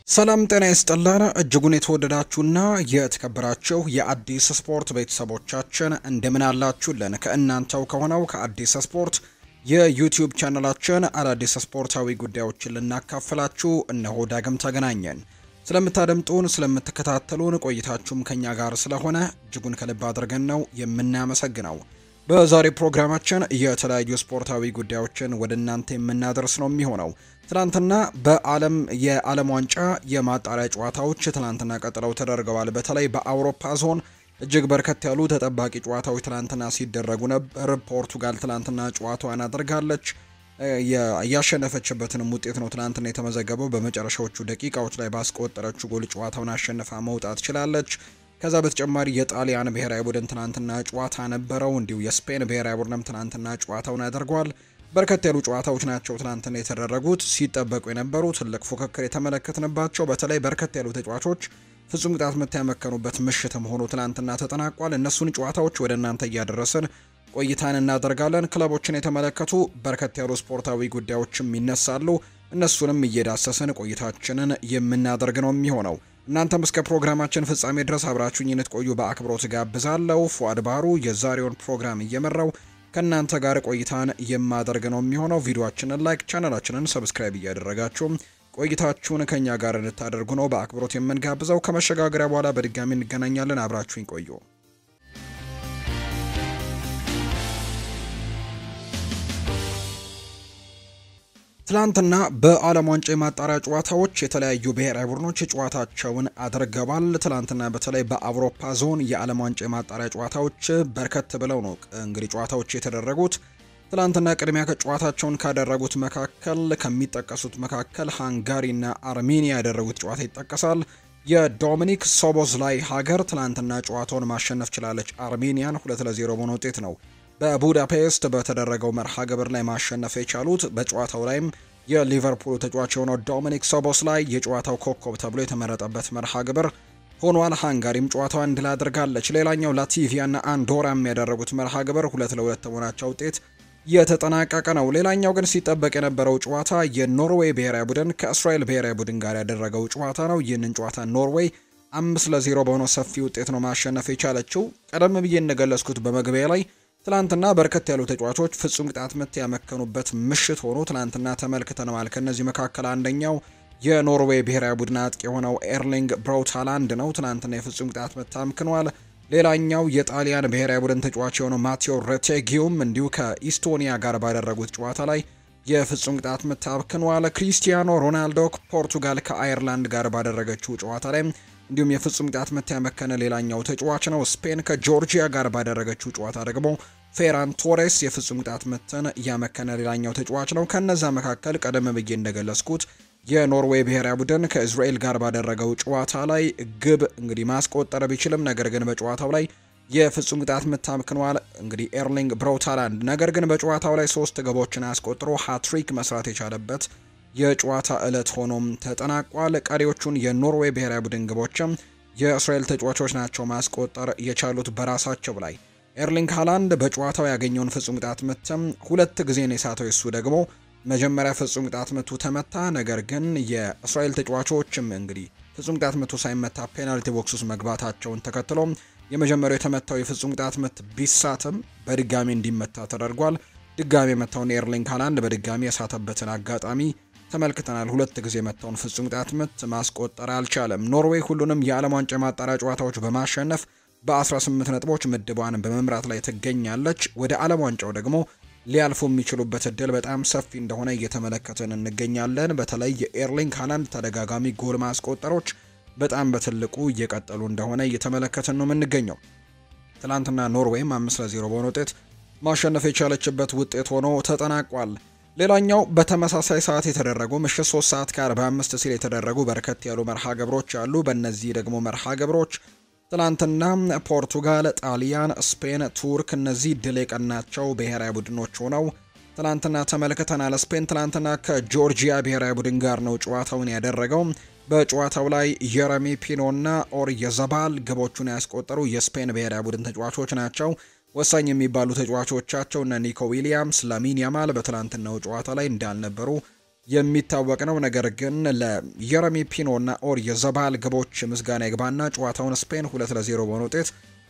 ሰላም ጤና ይስጥልን እጅጉን የተወደዳችሁና የተከበራችሁ የአዲስ ስፖርት ቤተሰቦቻችን እንደምን አላችሁልን? ከእናንተው ከሆነው ከአዲስ ስፖርት የዩቲዩብ ቻናላችን አዳዲስ ስፖርታዊ ጉዳዮችን ልናካፍላችሁ እነሆ ዳግም ተገናኘን። ስለምታደምጡን ስለምትከታተሉን ቆይታችሁም ከኛ ጋር ስለሆነ እጅጉን ከልብ አድርገን ነው የምናመሰግነው። በዛሬ ፕሮግራማችን የተለያዩ ስፖርታዊ ጉዳዮችን ወደ እናንተ የምናደርስ ነው የሚሆነው። ትላንትና የዓለም ዋንጫ የማጣሪያ ጨዋታዎች ትላንትና ቀጥለው ተደርገዋል። በተለይ በአውሮፓ ዞን እጅግ በርከት ያሉ ተጠባቂ ጨዋታዎች ትላንትና ሲደረጉ ነበር። ፖርቱጋል ትላንትና ጨዋታዋን አድርጋለች። ያሸነፈችበትንም ውጤት ነው ትላንትና የተመዘገበው። በመጨረሻዎቹ ደቂቃዎች ላይ ባስቆጠረችው ጎል ጨዋታውን አሸንፋ መውጣት ችላለች። ከዛ በተጨማሪ የጣሊያን ብሔራዊ ቡድን ትናንትና ጨዋታ ነበረው። እንዲሁ የስፔን ብሔራዊ ቡድንም ትናንትና ጨዋታውን አድርጓል። በርከት ያሉ ጨዋታዎች ናቸው ትናንትና የተደረጉት። ሲጠበቁ የነበሩ ትልቅ ፉክክር የተመለከትንባቸው፣ በተለይ በርከት ያሉ ተጫዋቾች ፍጹም ቅጣት ምት ያመከኑበት ምሽትም ሆኖ ትናንትና ተጠናቋል። እነሱን ጨዋታዎች ወደ እናንተ እያደረስን ቆይታን እናደርጋለን። ክለቦችን የተመለከቱ በርከት ያሉ ስፖርታዊ ጉዳዮችም ይነሳሉ። እነሱንም እየዳሰስን ቆይታችንን የምናደርግ ነው የሚሆነው። እናንተም እስከ ፕሮግራማችን ፍጻሜ ድረስ አብራችሁኝ እንድትቆዩ በአክብሮት ጋብዛለሁ። ፉአድ ባህሩ የዛሬውን ፕሮግራም እየመራው ከእናንተ ጋር ቆይታን የማደርግ ነው የሚሆነው። ቪዲዮአችንን ላይክ፣ ቻናላችንን ሰብስክራይብ እያደረጋችሁ ቆይታችሁን ከኛ ጋር እንድታደርጉ ነው በአክብሮት የምንጋብዘው። ከመሸጋገሪያ በኋላ በድጋሚ እንገናኛለን። አብራችሁኝ ቆዩ። ትላንትና በዓለም ዋንጫ የማጣሪያ ጨዋታዎች የተለያዩ ብሔራዊ ቡድኖች ጨዋታቸውን አድርገዋል። ትላንትና በተለይ በአውሮፓ ዞን የዓለም ዋንጫ የማጣሪያ ጨዋታዎች በርከት ብለው ነው እንግዲህ ጨዋታዎች የተደረጉት። ትላንትና ቅድሚያ ከጨዋታቸውን ካደረጉት መካከል ከሚጠቀሱት መካከል ሃንጋሪና አርሜኒያ ያደረጉት ጨዋታ ይጠቀሳል። የዶሚኒክ ሶቦዝላይ ሀገር ትላንትና ጨዋታውን ማሸነፍ ችላለች። አርሜኒያን 2-0 በሆነ ውጤት ነው በቡዳፔስት በተደረገው መርሃ ግብር ላይ ማሸነፍ የቻሉት። በጨዋታው ላይም የሊቨርፑል ተጫዋች የሆነው ዶሚኒክ ሶቦስላይ የጨዋታው ኮከብ ተብሎ የተመረጠበት መርሃ ግብር ሆኗል። ሃንጋሪም ጨዋታዋን ድል አድርጋለች። ሌላኛው ላቲቪያና አንዶራም ያደረጉት መርሃ ግብር 2-2 በሆናቸው ውጤት የተጠናቀቀ ነው። ሌላኛው ግን ሲጠበቅ የነበረው ጨዋታ የኖርዌይ ብሔራዊ ቡድን ከእስራኤል ብሔራዊ ቡድን ጋር ያደረገው ጨዋታ ነው። ይህንን ጨዋታ ኖርዌይ 5-0 በሆነው ሰፊ ውጤት ነው ማሸነፍ የቻለችው። ቀደም ብዬ እንደገለጽኩት በመግቢያ ላይ ትላንትና በርከት ያሉ ተጫዋቾች ፍጹም ቅጣት ምት ያመከኑበት ምሽት ሆኖ ትላንትና ተመልክተናል። ከነዚህ መካከል አንደኛው የኖርዌይ ብሔራዊ ቡድን አጥቂ የሆነው ኤርሊንግ ብራውት ሃላንድ ነው። ትላንትና የፍጹም ቅጣት ምት አምክኗል። ሌላኛው የጣሊያን ብሔራዊ ቡድን ተጫዋች የሆነው ማቴዎ ሬቴጊዮም እንዲሁ ከኢስቶኒያ ጋር ባደረጉት ጨዋታ ላይ የፍጹም ቅጣት ምት አምክኗል። ክሪስቲያኖ ሮናልዶ ፖርቱጋል ከአየርላንድ ጋር ባደረገችው ጨዋታ ላይ እንዲሁም የፍጹም ቅጣት ምት ያመከነ ሌላኛው ተጫዋች ነው። ስፔን ከጆርጂያ ጋር ባደረገችው ጨዋታ ደግሞ ፌራን ቶሬስ የፍጹም ቅጣት ምትን ያመከነ ሌላኛው ተጫዋች ነው። ከነዛ መካከል ቀደም ብዬ እንደገለጽኩት የኖርዌይ ብሔራዊ ቡድን ከእስራኤል ጋር ባደረገው ጨዋታ ላይ ግብ እንግዲህ ማስቆጠር ቢችልም ነገር ግን በጨዋታው ላይ የፍጹም ቅጣት ምት አምክኗል እንግዲህ ኤርሊንግ ብራውት ሃላንድ። ነገር ግን በጨዋታው ላይ 3 ግቦችን አስቆጥሮ ሃትሪክ መስራት የቻለበት የጨዋታ ዕለት ሆኖም ተጠናቋል። ቀሪዎቹን የኖርዌይ ብሔራዊ ቡድን ግቦችም የእስራኤል ተጫዋቾች ናቸው ማስቆጠር የቻሉት በራሳቸው ላይ። ኤርሊንግ ሃላንድ በጨዋታው ያገኘውን ፍጹም ቅጣት ምትም 2 ጊዜ ነው የሳተው። እሱ ደግሞ መጀመሪያ ፍጹም ቅጣት ምቱ ተመታ። ነገር ግን የእስራኤል ተጫዋቾችም እንግዲህ ፍጹም ቅጣት ምቱ ሳይመታ ፔናልቲ ቦክስ ውስጥ መግባታቸውን ተከትሎ የመጀመሪያው የተመታው የፍጹም ቅጣት ምት ቢሳትም በድጋሚ እንዲመታ ተደርጓል። ድጋሚ የመታውን ኤርሊንግ ሃላንድ በድጋሚ የሳተበትን አጋጣሚ ተመልክተናል። 2 ጊዜ የመታውን ፍጹም ቅጣት ምት ማስቆጠር አልቻለም። ኖርዌይ ሁሉንም የዓለም ዋንጫ ማጣሪያ ጨዋታዎች በማሸነፍ በ18 ነጥቦች ምድቧን በመምራት ላይ ትገኛለች። ወደ ዓለም ዋንጫው ደግሞ ሊያልፉ የሚችሉበት እድል በጣም ሰፊ እንደሆነ እየተመለከትን እንገኛለን። በተለይ የኤርሊንግ ሃላንድ ተደጋጋሚ ጎል ማስቆጠሮች በጣም በትልቁ እየቀጠሉ እንደሆነ እየተመለከትን ነው የምንገኘው። ትላንትና ኖርዌይም 5-0 በሆነ ውጤት ማሸነፍ የቻለችበት ውጤት ሆኖ ተጠናቋል። ሌላኛው በተመሳሳይ ሰዓት የተደረጉ ምሽት 3 ሰዓት ከ45 ሲል የተደረጉ በርከት ያሉ መርሃ ግብሮች አሉ። በእነዚህ ደግሞ መርሃ ግብሮች ትላንትና ፖርቱጋል፣ ጣሊያን፣ ስፔን፣ ቱርክ እነዚህ ድል የቀናቸው ብሔራዊ ቡድኖች ሆነው ትላንትና ተመልክተናል። ስፔን ትላንትና ከጆርጂያ ብሔራዊ ቡድን ጋር ነው ጨዋታውን ያደረገው። በጨዋታው ላይ የረሚ ፒኖና ኦር የዘባል ግቦቹን ያስቆጠሩ የስፔን ብሔራዊ ቡድን ተጫዋቾች ናቸው። ወሳኝ የሚባሉ ተጫዋቾቻቸው እነ ኒኮ ዊሊያምስ፣ ላሚን ያማል በትላንትናው ጨዋታ ላይ እንዳልነበሩ የሚታወቅ ነው። ነገር ግን ለየረሚ ፒኖና ኦር የዘባል ግቦች ምስጋና ይግባና ጨዋታውን ስፔን 2-0 በሆነ ውጤት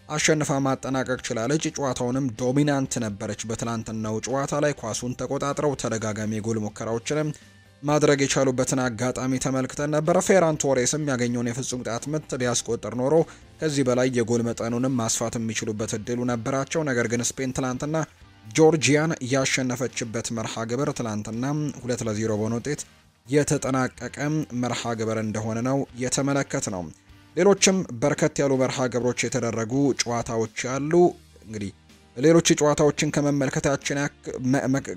አሸንፋ ማጠናቀቅ ችላለች። ጨዋታውንም ዶሚናንት ነበረች። በትላንትናው ጨዋታ ላይ ኳሱን ተቆጣጥረው ተደጋጋሚ የጎል ሙከራዎችንም ማድረግ የቻሉበትን አጋጣሚ ተመልክተን ነበር። ፌራን ቶሬስም ያገኘውን የፍጹም ቅጣት ምት ቢያስቆጥር ኖሮ ከዚህ በላይ የጎል መጠኑንም ማስፋት የሚችሉበት እድሉ ነበራቸው። ነገር ግን ስፔን ትላንትና ጆርጂያን ያሸነፈችበት መርሃ ግብር ትላንትና 2-0 በሆነ ውጤት የተጠናቀቀ መርሃ ግብር እንደሆነ ነው የተመለከት ነው። ሌሎችም በርከት ያሉ መርሃ ግብሮች የተደረጉ ጨዋታዎች አሉ። እንግዲህ ሌሎች ጨዋታዎችን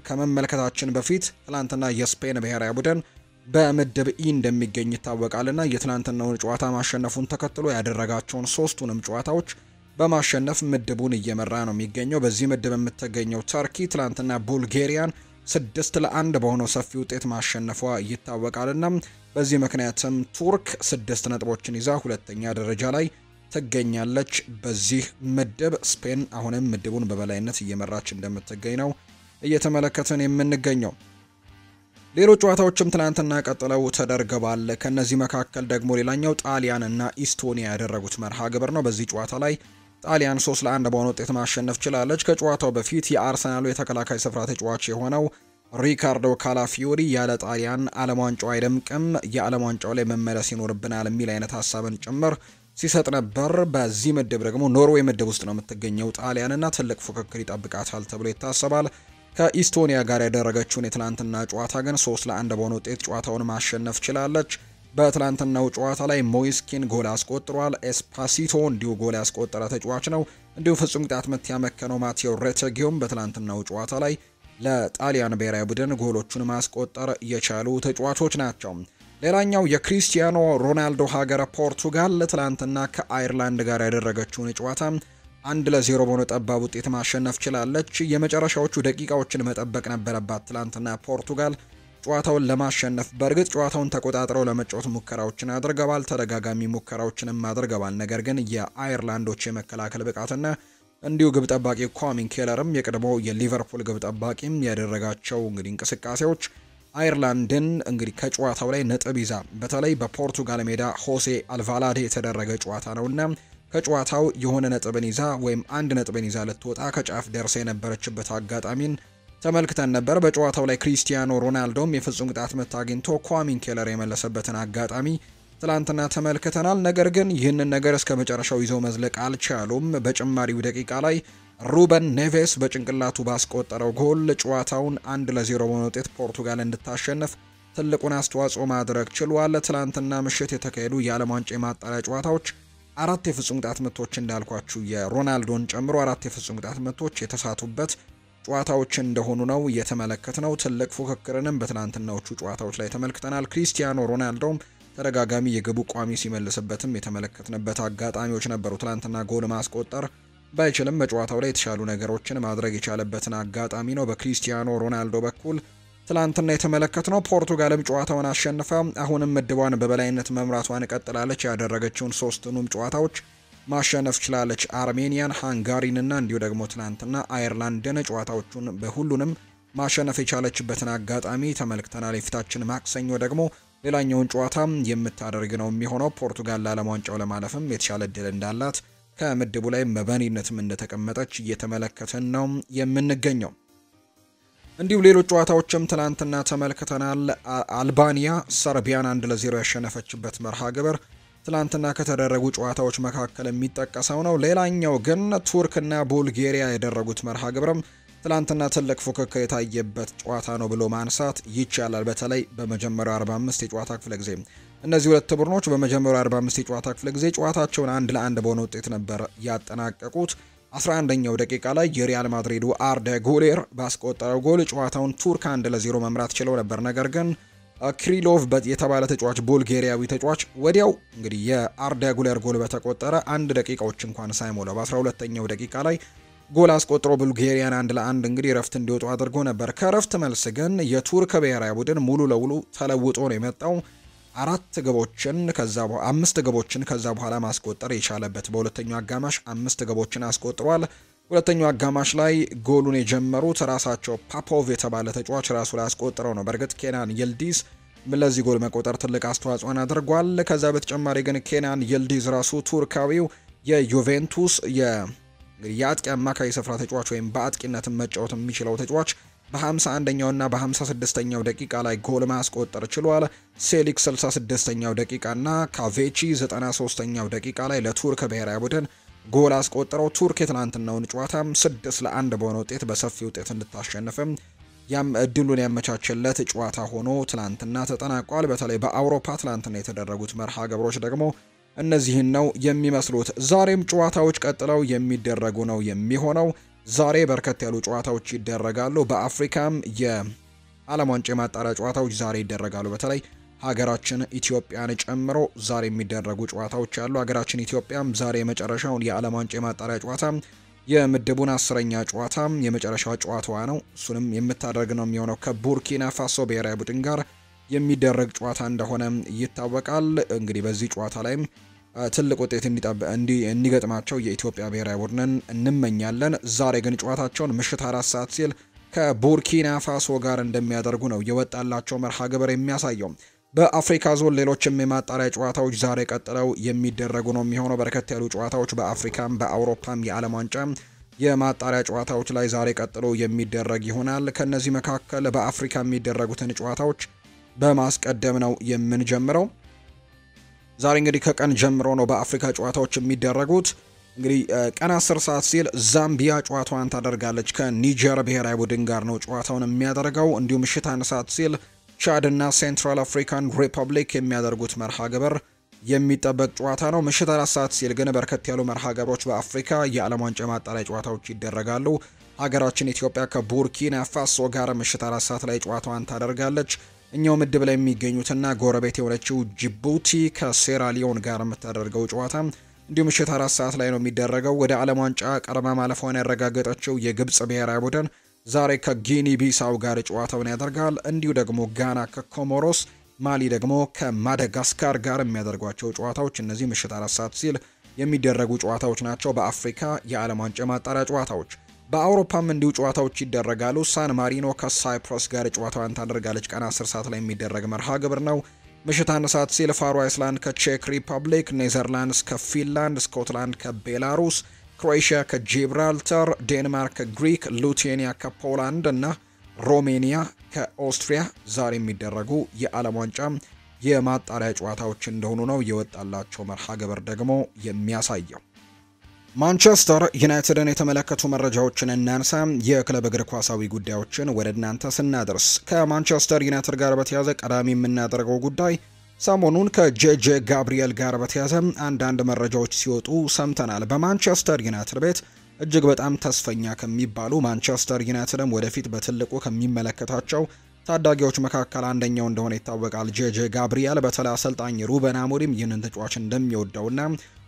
ከመመልከታችን በፊት ትላንትና የስፔን ብሔራዊ ቡድን በምድብ ኢ እንደሚገኝ ይታወቃልና የትላንትናውን ጨዋታ ማሸነፉን ተከትሎ ያደረጋቸውን ሶስቱንም ጨዋታዎች በማሸነፍ ምድቡን እየመራ ነው የሚገኘው። በዚህ ምድብ የምትገኘው ተርኪ ትላንትና ቡልጋሪያን 6-1 በሆነው ሰፊ ውጤት ማሸነፏ ይታወቃልና በዚህ ምክንያትም ቱርክ 6 ነጥቦችን ይዛ ሁለተኛ ደረጃ ላይ ትገኛለች። በዚህ ምድብ ስፔን አሁንም ምድቡን በበላይነት እየመራች እንደምትገኝ ነው እየተመለከተን የምንገኘው። ሌሎች ጨዋታዎችም ትናንትና ቀጥለው ተደርገዋል። ከነዚህ መካከል ደግሞ ሌላኛው ጣሊያን እና ኢስቶኒያ ያደረጉት መርሃ ግብር ነው። በዚህ ጨዋታ ላይ ጣሊያን 3-1 በሆነ ውጤት ማሸነፍ ችላለች። ከጨዋታው በፊት የአርሰናሉ የተከላካይ ስፍራ ተጫዋች የሆነው ሪካርዶ ካላፊዮሪ ያለ ጣሊያን ዓለም ዋንጫው አይደምቅም፣ የዓለም ዋንጫው ላይ መመለስ ይኖርብናል የሚል አይነት ሀሳብን ጭምር ሲሰጥ ነበር። በዚህ ምድብ ደግሞ ኖርዌይ ምድብ ውስጥ ነው የምትገኘው ጣሊያንና ትልቅ ፉክክር ይጠብቃታል ተብሎ ይታሰባል። ከኢስቶኒያ ጋር ያደረገችውን የትላንትና ጨዋታ ግን 3-1 በሆነ ውጤት ጨዋታውን ማሸነፍ ችላለች። በትላንትናው ጨዋታ ላይ ሞይስኪን ጎል አስቆጥሯል። ኤስፓሲቶ እንዲሁ ጎል ያስቆጠረ ተጫዋች ነው። እንዲሁ ፍጹም ቅጣት ምት ያመከነው ማቴዎ ሬቴጊዮም በትላንትናው ጨዋታ ላይ ለጣሊያን ብሔራዊ ቡድን ጎሎቹን ማስቆጠር የቻሉ ተጫዋቾች ናቸው። ሌላኛው የክሪስቲያኖ ሮናልዶ ሀገረ ፖርቱጋል ትላንትና ከአየርላንድ ጋር ያደረገችውን ጨዋታ 1-0 በሆነ ጠባብ ውጤት ማሸነፍ ችላለች። የመጨረሻዎቹ ደቂቃዎችን መጠበቅ ነበረባት ትላንትና ፖርቱጋል ጨዋታውን ለማሸነፍ። በእርግጥ ጨዋታውን ተቆጣጥረው ለመጫወት ሙከራዎችን አድርገዋል፣ ተደጋጋሚ ሙከራዎችንም አድርገዋል። ነገር ግን የአየርላንዶች የመከላከል ብቃትና እንዲሁ ግብ ጠባቂ ኳሚን ኬለርም የቀድሞው የሊቨርፑል ግብ ጠባቂም ያደረጋቸው እንግዲህ እንቅስቃሴዎች አየርላንድን እንግዲህ ከጨዋታው ላይ ነጥብ ይዛ በተለይ በፖርቱጋል ሜዳ ሆሴ አልቫላዴ የተደረገ ጨዋታ ነውና ከጨዋታው የሆነ ነጥብን ይዛ ወይም አንድ ነጥብን ይዛ ልትወጣ ከጫፍ ደርሳ የነበረችበት አጋጣሚን ተመልክተን ነበር። በጨዋታው ላይ ክሪስቲያኖ ሮናልዶም የፍጹም ቅጣት ምት አግኝቶ ኳሚን ኬለር የመለሰበትን አጋጣሚ ትላንትና ተመልክተናል። ነገር ግን ይህንን ነገር እስከ መጨረሻው ይዘው መዝለቅ አልቻሉም። በጭማሪው ደቂቃ ላይ ሩበን ኔቬስ በጭንቅላቱ ባስቆጠረው ጎል ጨዋታውን 1-0 በሆነ ውጤት ፖርቱጋል እንድታሸንፍ ትልቁን አስተዋጽኦ ማድረግ ችሏል። ትላንትና ምሽት የተካሄዱ የዓለም ዋንጫ የማጣሪያ ጨዋታዎች 4 የፍጹም ቅጣት ምቶች እንዳልኳችሁ የሮናልዶን ጨምሮ 4 የፍጹም ቅጣት ምቶች የተሳቱበት ጨዋታዎች እንደሆኑ ነው የተመለከትነው። ትልቅ ፉክክርንም በትላንትናዎቹ ጨዋታዎች ላይ ተመልክተናል። ክሪስቲያኖ ሮናልዶም ተደጋጋሚ የግቡ ቋሚ ሲመልስበትም የተመለከትንበት አጋጣሚዎች ነበሩ። ትላንትና ጎል ማስቆጠር ባይችልም በጨዋታው ላይ የተሻሉ ነገሮችን ማድረግ የቻለበትን አጋጣሚ ነው በክሪስቲያኖ ሮናልዶ በኩል ትላንትና የተመለከትነው። ፖርቱጋልም ጨዋታውን አሸንፋ አሁንም ምድቧን በበላይነት መምራቷን ቀጥላለች። ያደረገችውን ሶስቱንም ጨዋታዎች ማሸነፍ ችላለች። አርሜኒያን፣ ሃንጋሪንና እንዲሁ ደግሞ ትላንትና አየርላንድን ጨዋታዎቹን በሁሉንም ማሸነፍ የቻለችበትን አጋጣሚ ተመልክተናል። የፊታችን ማክሰኞ ደግሞ ሌላኛውን ጨዋታ የምታደርግ ነው የሚሆነው። ፖርቱጋል ለዓለም ዋንጫው ለማለፍም የተሻለ እድል እንዳላት ከምድቡ ላይ በበኒነትም እንደተቀመጠች እየተመለከተን ነው የምንገኘው። እንዲሁ ሌሎች ጨዋታዎችም ትላንትና ተመልክተናል። አልባኒያ ሰርቢያን 1-0 ያሸነፈችበት መርሃ ግብር ትላንትና ከተደረጉ ጨዋታዎች መካከል የሚጠቀሰው ነው። ሌላኛው ግን ቱርክና ቡልጋሪያ ያደረጉት መርሃ ግብርም ትላንትና ትልቅ ፉክክር የታየበት ጨዋታ ነው ብሎ ማንሳት ይቻላል። በተለይ በመጀመሪያው 45 የጨዋታ ክፍለ ጊዜ እነዚህ ሁለት ቡድኖች በመጀመሪያው 45 የጨዋታ ክፍለ ጊዜ ጨዋታቸውን 1-1 በሆነ ውጤት ነበር ያጠናቀቁት። 11ኛው ደቂቃ ላይ የሪያል ማድሪዱ አርዳ ጉሌር ባስቆጠረው ጎል ጨዋታውን ቱርክ 1-0 መምራት ችለው ነበር። ነገር ግን ክሪሎቭ የተባለ ተጫዋች ቡልጋሪያዊ ተጫዋች ወዲያው እንግዲህ የአርዳ ጉሌር ጎል በተቆጠረ 1 ደቂቃዎች እንኳን ሳይሞላው በ12ኛው ደቂቃ ላይ ጎል አስቆጥሮ ቡልጋሪያን 1-1 እንግዲህ ረፍት እንዲወጡ አድርጎ ነበር። ከረፍት መልስ ግን የቱርክ ብሔራዊ ቡድን ሙሉ ለሙሉ ተለውጦ ነው የመጣው። 5 ግቦችን ከዛ በኋላ ማስቆጠር የቻለበት በሁለተኛው አጋማሽ 5 ግቦችን አስቆጥሯል። ሁለተኛው አጋማሽ ላይ ጎሉን የጀመሩት ራሳቸው ፓፖቭ የተባለ ተጫዋች ራሱ ላይ አስቆጥረው ነው። በእርግጥ ኬናን ይልዲዝ ለዚህ ጎል መቆጠር ትልቅ አስተዋጽኦን አድርጓል። ከዛ በተጨማሪ ግን ኬናን ይልዲዝ ራሱ ቱርካዊው የዩቬንቱስ የአጥቂ አማካይ ስፍራ ተጫዋች ወይም በአጥቂነትን መጫወት የሚችለው ተጫዋች በ51ኛው እና በ56ኛው ደቂቃ ላይ ጎል ማስቆጠር ችሏል። ሴሊክ 66ኛው ደቂቃ እና ካቬቺ 93ኛው ደቂቃ ላይ ለቱርክ ብሔራዊ ቡድን ጎል አስቆጥረው ቱርክ የትናንትናውን ጨዋታም 6-1 በሆነ ውጤት በሰፊ ውጤት እንድታሸንፍም ያም እድሉን ያመቻቸለት ጨዋታ ሆኖ ትናንትና ተጠናቋል። በተለይ በአውሮፓ ትናንትና የተደረጉት መርሃ ግብሮች ደግሞ እነዚህን ነው የሚመስሉት። ዛሬም ጨዋታዎች ቀጥለው የሚደረጉ ነው የሚሆነው። ዛሬ በርከት ያሉ ጨዋታዎች ይደረጋሉ። በአፍሪካም የዓለም ዋንጫ የማጣሪያ ጨዋታዎች ዛሬ ይደረጋሉ። በተለይ ሀገራችን ኢትዮጵያን ጨምሮ ዛሬ የሚደረጉ ጨዋታዎች አሉ። ሀገራችን ኢትዮጵያም ዛሬ የመጨረሻውን የዓለም ዋንጫ የማጣሪያ ጨዋታ የምድቡን 10ኛ ጨዋታ የመጨረሻው ጨዋታዋ ነው። እሱንም የምታደርግ ነው የሚሆነው ከቡርኪና ፋሶ ብሔራዊ ቡድን ጋር የሚደረግ ጨዋታ እንደሆነ ይታወቃል። እንግዲህ በዚህ ጨዋታ ላይም ትልቅ ውጤት እንዲገጥማቸው የኢትዮጵያ ብሔራዊ ቡድንን እንመኛለን። ዛሬ ግን ጨዋታቸውን ምሽት 4 ሰዓት ሲል ከቡርኪና ፋሶ ጋር እንደሚያደርጉ ነው የወጣላቸው መርሃ ግብር የሚያሳየው። በአፍሪካ ዞን ሌሎችም የማጣሪያ ጨዋታዎች ዛሬ ቀጥለው የሚደረጉ ነው የሚሆነው። በርከት ያሉ ጨዋታዎች በአፍሪካም በአውሮፓም የዓለም ዋንጫ የማጣሪያ ጨዋታዎች ላይ ዛሬ ቀጥሎ የሚደረግ ይሆናል። ከነዚህ መካከል በአፍሪካ የሚደረጉትን ጨዋታዎች በማስቀደም ነው የምንጀምረው። ዛሬ እንግዲህ ከቀን ጀምሮ ነው በአፍሪካ ጨዋታዎች የሚደረጉት። እንግዲህ ቀን 10 ሰዓት ሲል ዛምቢያ ጨዋታዋን ታደርጋለች ከኒጀር ብሔራዊ ቡድን ጋር ነው ጨዋታውን የሚያደርገው። እንዲሁም ምሽት 1 ሰዓት ሲል ቻድ እና ሴንትራል አፍሪካን ሪፐብሊክ የሚያደርጉት መርሃ ግብር የሚጠበቅ ጨዋታ ነው። ምሽት 4 ሰዓት ሲል ግን በርከት ያሉ መርሃ ግብሮች በአፍሪካ የዓለም ዋንጫ ማጣሪያ ጨዋታዎች ይደረጋሉ። ሀገራችን ኢትዮጵያ ከቡርኪና ፋሶ ጋር ምሽት 4 ሰዓት ላይ ጨዋታዋን ታደርጋለች። እኛው ምድብ ላይ የሚገኙትና ጎረቤት የሆነችው ጅቡቲ ከሴራሊዮን ጋር የምታደርገው ጨዋታ እንዲሁም ምሽት 4 ሰዓት ላይ ነው የሚደረገው። ወደ ዓለም ዋንጫ ቀርባ ማለፏን ያረጋገጠችው የግብጽ ብሔራዊ ቡድን ዛሬ ከጊኒ ቢሳው ጋር ጨዋታውን ያደርጋል። እንዲሁ ደግሞ ጋና ከኮሞሮስ፣ ማሊ ደግሞ ከማዳጋስካር ጋር የሚያደርጓቸው ጨዋታዎች እነዚህ ምሽት 4 ሰዓት ሲል የሚደረጉ ጨዋታዎች ናቸው በአፍሪካ የዓለም ዋንጫ ማጣሪያ ጨዋታዎች። በአውሮፓም እንዲሁ ጨዋታዎች ይደረጋሉ። ሳን ማሪኖ ከሳይፕረስ ጋር ጨዋታዋን ታደርጋለች። ቀን 10 ሰዓት ላይ የሚደረግ መርሃ ግብር ነው። ምሽት 1 ሰዓት ሲል ፋሮ አይስላንድ ከቼክ ሪፐብሊክ፣ ኔዘርላንድስ ከፊንላንድ፣ ስኮትላንድ ከቤላሩስ፣ ክሮኤሽያ ከጂብራልተር፣ ዴንማርክ ከግሪክ፣ ሉቴኒያ ከፖላንድ እና ሮሜኒያ ከኦስትሪያ ዛሬ የሚደረጉ የዓለም ዋንጫ የማጣሪያ ጨዋታዎች እንደሆኑ ነው የወጣላቸው መርሃ ግብር ደግሞ የሚያሳየው። ማንቸስተር ዩናይትድን የተመለከቱ መረጃዎችን እናንሳ። የክለብ እግር ኳሳዊ ጉዳዮችን ወደ እናንተ ስናደርስ ከማንቸስተር ዩናይትድ ጋር በተያያዘ ቀዳሚ የምናደርገው ጉዳይ ሰሞኑን ከጄጄ ጋብሪኤል ጋር በተያያዘ አንዳንድ መረጃዎች ሲወጡ ሰምተናል። በማንቸስተር ዩናይትድ ቤት እጅግ በጣም ተስፈኛ ከሚባሉ ማንቸስተር ዩናይትድም ወደፊት በትልቁ ከሚመለከታቸው ታዳጊዎች መካከል አንደኛው እንደሆነ ይታወቃል። ጄጄ ጋብሪኤል በተለይ አሰልጣኝ ሩበን አሞሪም ይህንን ተጫዋች እንደሚወደውና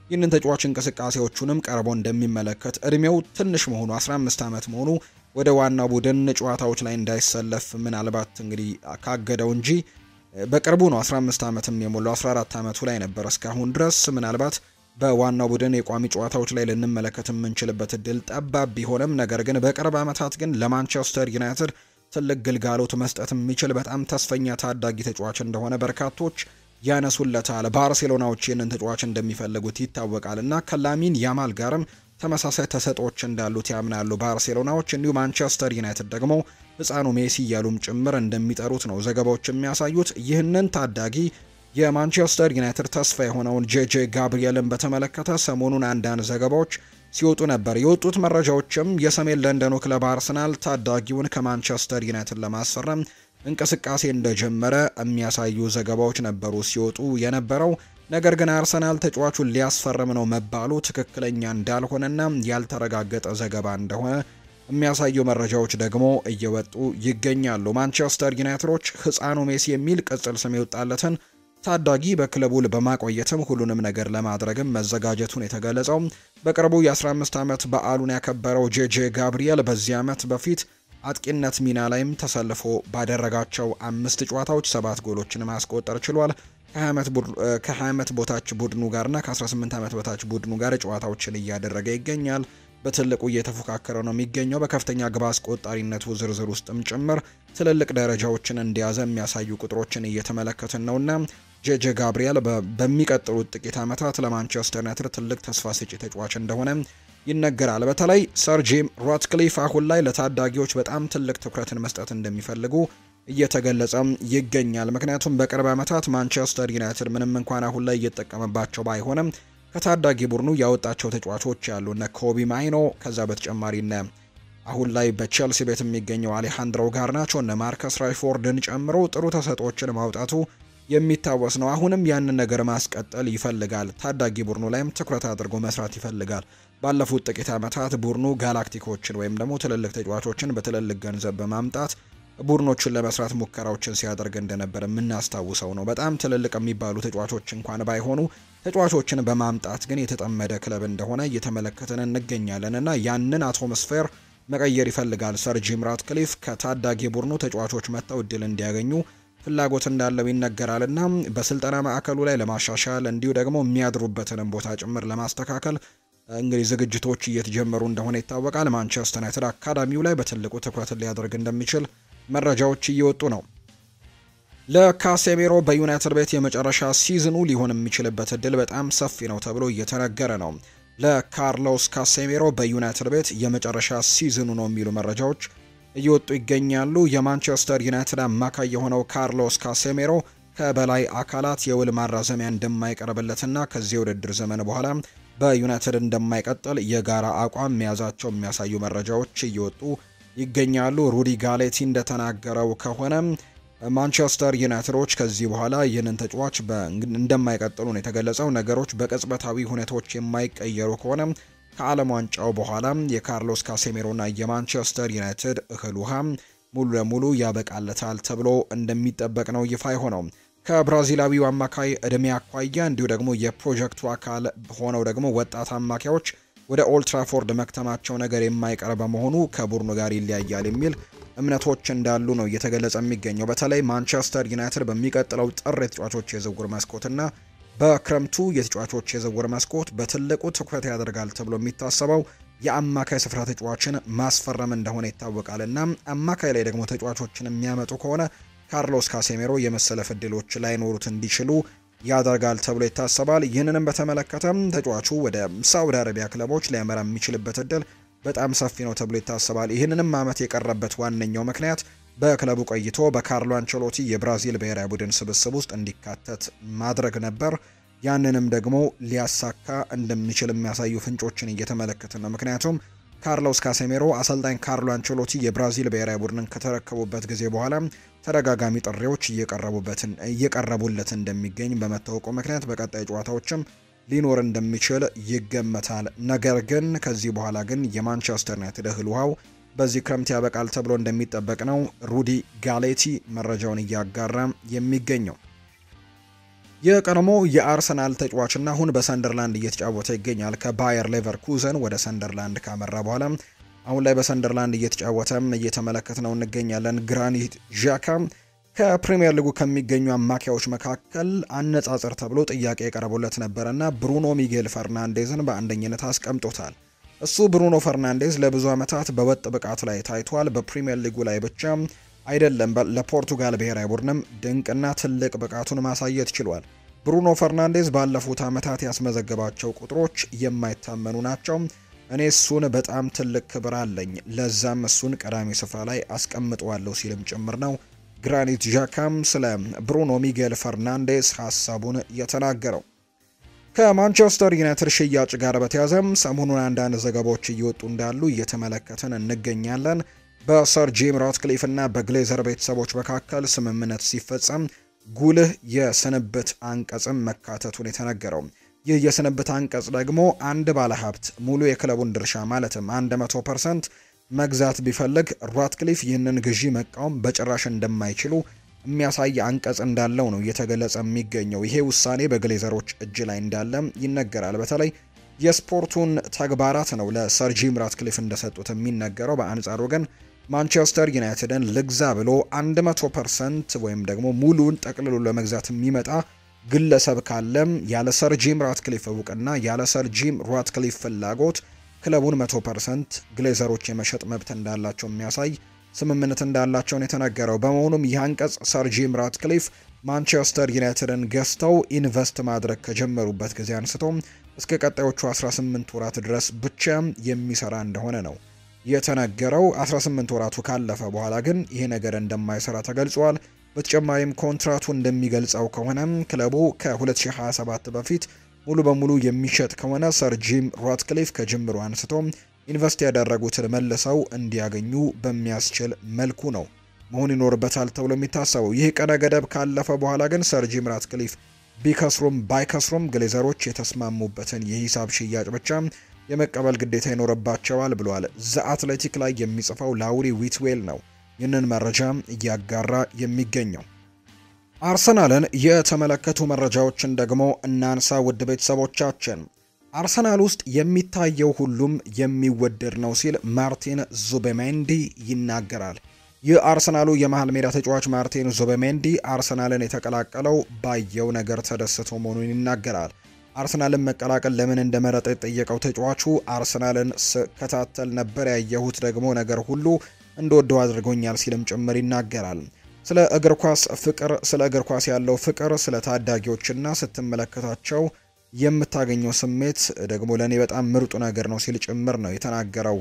ይህንን ተጫዋች እንቅስቃሴዎቹንም ቀርቦ እንደሚመለከት እድሜው ትንሽ መሆኑ 15 ዓመት መሆኑ ወደ ዋናው ቡድን ጨዋታዎች ላይ እንዳይሰለፍ ምናልባት እንግዲህ ካገደው እንጂ በቅርቡ ነው 15 ዓመትም የሞላው 14 ዓመቱ ላይ ነበር እስካሁን ድረስ። ምናልባት በዋናው ቡድን የቋሚ ጨዋታዎች ላይ ልንመለከት የምንችልበት እድል ጠባብ ቢሆንም ነገር ግን በቅርብ ዓመታት ግን ለማንቸስተር ዩናይትድ ትልቅ ግልጋሎት መስጠት የሚችል በጣም ተስፈኛ ታዳጊ ተጫዋች እንደሆነ በርካቶች ያነሱለታል። ባርሴሎናዎች ይህንን ተጫዋች እንደሚፈልጉት ይታወቃል እና ከላሚን ያማል ጋርም ተመሳሳይ ተሰጥኦዎች እንዳሉት ያምናሉ ባርሴሎናዎች። እንዲሁ ማንቸስተር ዩናይትድ ደግሞ ህፃኑ ሜሲ እያሉም ጭምር እንደሚጠሩት ነው ዘገባዎች የሚያሳዩት። ይህንን ታዳጊ የማንቸስተር ዩናይትድ ተስፋ የሆነውን ጄጄ ጋብሪኤልን በተመለከተ ሰሞኑን አንዳንድ ዘገባዎች ሲወጡ ነበር። የወጡት መረጃዎችም የሰሜን ለንደኑ ክለብ አርሰናል ታዳጊውን ከማንቸስተር ዩናይትድ ለማስፈረም እንቅስቃሴ እንደጀመረ የሚያሳዩ ዘገባዎች ነበሩ ሲወጡ የነበረው። ነገር ግን አርሰናል ተጫዋቹን ሊያስፈርም ነው መባሉ ትክክለኛ እንዳልሆነና ያልተረጋገጠ ዘገባ እንደሆነ የሚያሳዩ መረጃዎች ደግሞ እየወጡ ይገኛሉ። ማንቸስተር ዩናይትዶች ህፃኑ ሜሲ የሚል ቅጽል ስም የወጣለትን ታዳጊ በክለቡ በማቆየትም ሁሉንም ነገር ለማድረግም መዘጋጀቱን የተገለጸው በቅርቡ የ15 ዓመት በዓሉን ያከበረው ጄጄ ጋብሪኤል በዚህ ዓመት በፊት አጥቂነት ሚና ላይም ተሰልፎ ባደረጋቸው 5 ጨዋታዎች 7 ጎሎችን ማስቆጠር ችሏል። ከ20 ዓመት በታች ቡድኑ ጋርና ከ18 ዓመት በታች ቡድኑ ጋር ጨዋታዎችን እያደረገ ይገኛል። በትልቁ እየተፎካከረ ነው የሚገኘው። በከፍተኛ ግብ አስቆጣሪነቱ ዝርዝር ውስጥም ጭምር ትልልቅ ደረጃዎችን እንደያዘ የሚያሳዩ ቁጥሮችን እየተመለከትን ነውና ጄጄ ጋብሪኤል በሚቀጥሉት ጥቂት ዓመታት ለማንቸስተር ዩናይትድ ትልቅ ተስፋ ሰጪ ተጫዋች እንደሆነ ይነገራል። በተለይ ሰር ጂም ራትክሊፍ አሁን ላይ ለታዳጊዎች በጣም ትልቅ ትኩረትን መስጠት እንደሚፈልጉ እየተገለጸ ይገኛል። ምክንያቱም በቅርብ ዓመታት ማንቸስተር ዩናይትድ ምንም እንኳን አሁን ላይ እየተጠቀመባቸው ባይሆንም ከታዳጊ ቡድኑ ያወጣቸው ተጫዋቾች ያሉ እነ ኮቢ ማይኖ፣ ከዛ በተጨማሪ አሁን ላይ በቼልሲ ቤት የሚገኘው አሌሃንድሮ ጋርናቾ እነ ማርከስ ራሽፎርድን ጨምሮ ጥሩ ተሰጥኦችን ማውጣቱ የሚታወስ ነው። አሁንም ያንን ነገር ማስቀጠል ይፈልጋል። ታዳጊ ቡድኑ ላይም ትኩረት አድርጎ መስራት ይፈልጋል። ባለፉት ጥቂት ዓመታት ቡድኑ ጋላክቲኮችን ወይም ደግሞ ትልልቅ ተጫዋቾችን በትልልቅ ገንዘብ በማምጣት ቡድኖችን ለመስራት ሙከራዎችን ሲያደርግ እንደነበር የምናስታውሰው ነው። በጣም ትልልቅ የሚባሉ ተጫዋቾች እንኳን ባይሆኑ ተጫዋቾችን በማምጣት ግን የተጠመደ ክለብ እንደሆነ እየተመለከተን እንገኛለን እና ያንን አትሞስፌር መቀየር ይፈልጋል ሰር ጂም ራትክሊፍ። ከታዳጊ ቡድኑ ተጫዋቾች መጥተው እድል እንዲያገኙ ፍላጎት እንዳለው ይነገራልና በስልጠና ማዕከሉ ላይ ለማሻሻል እንዲሁ ደግሞ የሚያድሩበትንም ቦታ ጭምር ለማስተካከል እንግዲህ ዝግጅቶች እየተጀመሩ እንደሆነ ይታወቃል። ማንቸስተር ዩናይትድ አካዳሚው ላይ በትልቁ ትኩረት ሊያደርግ እንደሚችል መረጃዎች እየወጡ ነው። ለካሴሜሮ በዩናይትድ ቤት የመጨረሻ ሲዝኑ ሊሆን የሚችልበት እድል በጣም ሰፊ ነው ተብሎ እየተነገረ ነው። ለካርሎስ ካሴሜሮ በዩናይትድ ቤት የመጨረሻ ሲዝኑ ነው የሚሉ መረጃዎች እየወጡ ይገኛሉ። የማንቸስተር ዩናይትድ አማካይ የሆነው ካርሎስ ካሴሜሮ ከበላይ አካላት የውል ማራዘሚያ እንደማይቀርብለትና ከዚህ የውድድር ዘመን በኋላ በዩናይትድ እንደማይቀጥል የጋራ አቋም መያዛቸው የሚያሳዩ መረጃዎች እየወጡ ይገኛሉ። ሩዲ ጋሌቲ እንደተናገረው ከሆነ ማንቸስተር ዩናይትዶች ከዚህ በኋላ ይህንን ተጫዋች እንደማይቀጥሉ ነው የተገለጸው። ነገሮች በቅጽበታዊ ሁኔታዎች የማይቀየሩ ከሆነ ከዓለም ዋንጫው በኋላ የካርሎስ ካሴሜሮና የማንቸስተር ዩናይትድ እህል ውሃ ሙሉ ለሙሉ ያበቃለታል ተብሎ እንደሚጠበቅ ነው ይፋ የሆነው። ከብራዚላዊው አማካይ እድሜ አኳያ እንዲሁ ደግሞ የፕሮጀክቱ አካል ሆነው ደግሞ ወጣት አማካዮች ወደ ኦልድ ትራፎርድ መክተማቸው ነገር የማይቀር በመሆኑ ከቡድኑ ጋር ይለያያል የሚል እምነቶች እንዳሉ ነው እየተገለጸ የሚገኘው። በተለይ ማንቸስተር ዩናይትድ በሚቀጥለው ጥር የተጫዋቾች የዝውውር መስኮትና በክረምቱ የተጫዋቾች የዝውውር መስኮት በትልቁ ትኩረት ያደርጋል ተብሎ የሚታሰበው የአማካይ ስፍራ ተጫዋችን ማስፈረም እንደሆነ ይታወቃልና አማካይ ላይ ደግሞ ተጫዋቾችን የሚያመጡ ከሆነ ካርሎስ ካሴሜሮ የመሰለፍ ዕድሎች ላይኖሩት እንዲችሉ ያደርጋል ተብሎ ይታሰባል። ይህንንም በተመለከተም ተጫዋቹ ወደ ሳውዲ አረቢያ ክለቦች ሊያመራ የሚችልበት እድል በጣም ሰፊ ነው ተብሎ ይታሰባል። ይህንንም ዓመት የቀረበት ዋነኛው ምክንያት በክለቡ ቆይቶ በካርሎ አንቸሎቲ የብራዚል ብሔራዊ ቡድን ስብስብ ውስጥ እንዲካተት ማድረግ ነበር። ያንንም ደግሞ ሊያሳካ እንደሚችል የሚያሳዩ ፍንጮችን እየተመለከትን ነው። ምክንያቱም ካርሎስ ካሴሜሮ አሰልጣኝ ካርሎ አንቸሎቲ የብራዚል ብሔራዊ ቡድንን ከተረከቡበት ጊዜ በኋላ ተደጋጋሚ ጥሪዎች እየቀረቡለት እንደሚገኝ በመታወቁ ምክንያት በቀጣይ ጨዋታዎችም ሊኖር እንደሚችል ይገመታል። ነገር ግን ከዚህ በኋላ ግን የማንቸስተር ዩናይትድ እህል ውሃው በዚህ ክረምት ያበቃል ተብሎ እንደሚጠበቅ ነው ሩዲ ጋሌቲ መረጃውን እያጋራ የሚገኘው። የቀድሞ የአርሰናል ተጫዋችና አሁን በሰንደርላንድ እየተጫወተ ይገኛል። ከባየር ሌቨርኩዘን ወደ ሰንደርላንድ ካመራ በኋላ አሁን ላይ በሰንደርላንድ እየተጫወተም እየተመለከትነው እንገኛለን። ግራኒት ዣካ ከፕሪሚየር ሊጉ ከሚገኙ አማካዮች መካከል አነጻጽር ተብሎ ጥያቄ የቀረበለት ነበርና ብሩኖ ሚጌል ፈርናንዴዝን በአንደኝነት አስቀምጦታል። እሱ ብሩኖ ፈርናንዴዝ ለብዙ ዓመታት በወጥ ብቃት ላይ ታይቷል። በፕሪሚየር ሊጉ ላይ ብቻ አይደለም ለፖርቱጋል ብሔራዊ ቡድንም ድንቅና ትልቅ ብቃቱን ማሳየት ችሏል። ብሩኖ ፈርናንዴዝ ባለፉት ዓመታት ያስመዘገባቸው ቁጥሮች የማይታመኑ ናቸው። እኔ እሱን በጣም ትልቅ ክብር አለኝ፣ ለዛም እሱን ቀዳሚ ስፍራ ላይ አስቀምጠዋለሁ ሲልም ጭምር ነው ግራኒት ዣካም ስለ ብሩኖ ሚጌል ፈርናንዴዝ ሐሳቡን የተናገረው። ከማንቸስተር ዩናይትድ ሽያጭ ጋር በተያዘም ሰሞኑን አንዳንድ ዘገባዎች እየወጡ እንዳሉ እየተመለከትን እንገኛለን። በሰር ጂም ራትክሊፍ እና በግሌዘር ቤተሰቦች መካከል ስምምነት ሲፈጸም ጉልህ የስንብት አንቀጽም መካተቱን የተነገረው። ይህ የስንብት አንቀጽ ደግሞ አንድ ባለሀብት ሙሉ የክለቡን ድርሻ ማለትም 100% መግዛት ቢፈልግ ራትክሊፍ ይህንን ግዢ መቃወም በጭራሽ እንደማይችሉ የሚያሳይ አንቀጽ እንዳለው ነው እየተገለጸ የሚገኘው። ይሄ ውሳኔ በግሌዘሮች እጅ ላይ እንዳለ ይነገራል። በተለይ የስፖርቱን ተግባራት ነው ለሰር ጂም ራትክሊፍ እንደሰጡት የሚነገረው። በአንጻሩ ግን ማንቸስተር ዩናይትድን ልግዛ ብሎ 100% ወይም ደግሞ ሙሉን ጠቅልሎ ለመግዛት የሚመጣ ግለሰብ ካለም ያለ ሰር ጂም ራትክሊፍ እውቅና ያለ ሰር ጂም ራትክሊፍ ፍላጎት ክለቡን 100% ግሌዘሮች የመሸጥ መብት እንዳላቸው የሚያሳይ ስምምነት እንዳላቸው ነው የተነገረው። በመሆኑም ይህ አንቀጽ ሰር ጂም ራትክሊፍ ማንቸስተር ዩናይትድን ገዝተው ኢንቨስት ማድረግ ከጀመሩበት ጊዜ አንስቶ እስከ ቀጣዮቹ 18 ወራት ድረስ ብቻ የሚሰራ እንደሆነ ነው የተነገረው። 18 ወራቱ ካለፈ በኋላ ግን ይሄ ነገር እንደማይሰራ ተገልጿል። በተጨማሪም ኮንትራቱ እንደሚገልጸው ከሆነ ክለቡ ከ2027 በፊት ሙሉ በሙሉ የሚሸጥ ከሆነ ሰር ጂም ራትክሊፍ ከጅምሩ አንስቶ ኢንቨስት ያደረጉትን መልሰው እንዲያገኙ በሚያስችል መልኩ ነው መሆን ይኖርበታል ተብሎ የሚታሰበው። ይህ ቀነ ገደብ ካለፈ በኋላ ግን ሰር ጂም ራትክሊፍ ቢከስሩም ባይከስሩም ግሌዘሮች የተስማሙበትን የሂሳብ ሽያጭ ብቻ የመቀበል ግዴታ ይኖርባቸዋል ብሏል። ዘ አትሌቲክ ላይ የሚጽፈው ላውሪ ዊትዌል ነው ይህንን መረጃ እያጋራ የሚገኘው። አርሰናልን የተመለከቱ መረጃዎችን ደግሞ እናንሳ ውድ ቤተሰቦቻችን። አርሰናል ውስጥ የሚታየው ሁሉም የሚወደድ ነው ሲል ማርቲን ዙቤሜንዲ ይናገራል። የአርሰናሉ የመሃል ሜዳ ተጫዋች ማርቲን ዙቤሜንዲ አርሰናልን የተቀላቀለው ባየው ነገር ተደስቶ መሆኑን ይናገራል። አርሰናልን መቀላቀል ለምን እንደመረጠ የጠየቀው ተጫዋቹ አርሰናልን ስከታተል ነበር፣ ያየሁት ደግሞ ነገር ሁሉ እንደወደው አድርጎኛል ሲልም ጭምር ይናገራል። ስለ እግር ኳስ ፍቅር፣ ስለ እግር ኳስ ያለው ፍቅር፣ ስለ ታዳጊዎችና ስትመለከታቸው የምታገኘው ስሜት ደግሞ ለኔ በጣም ምርጡ ነገር ነው ሲል ጭምር ነው የተናገረው።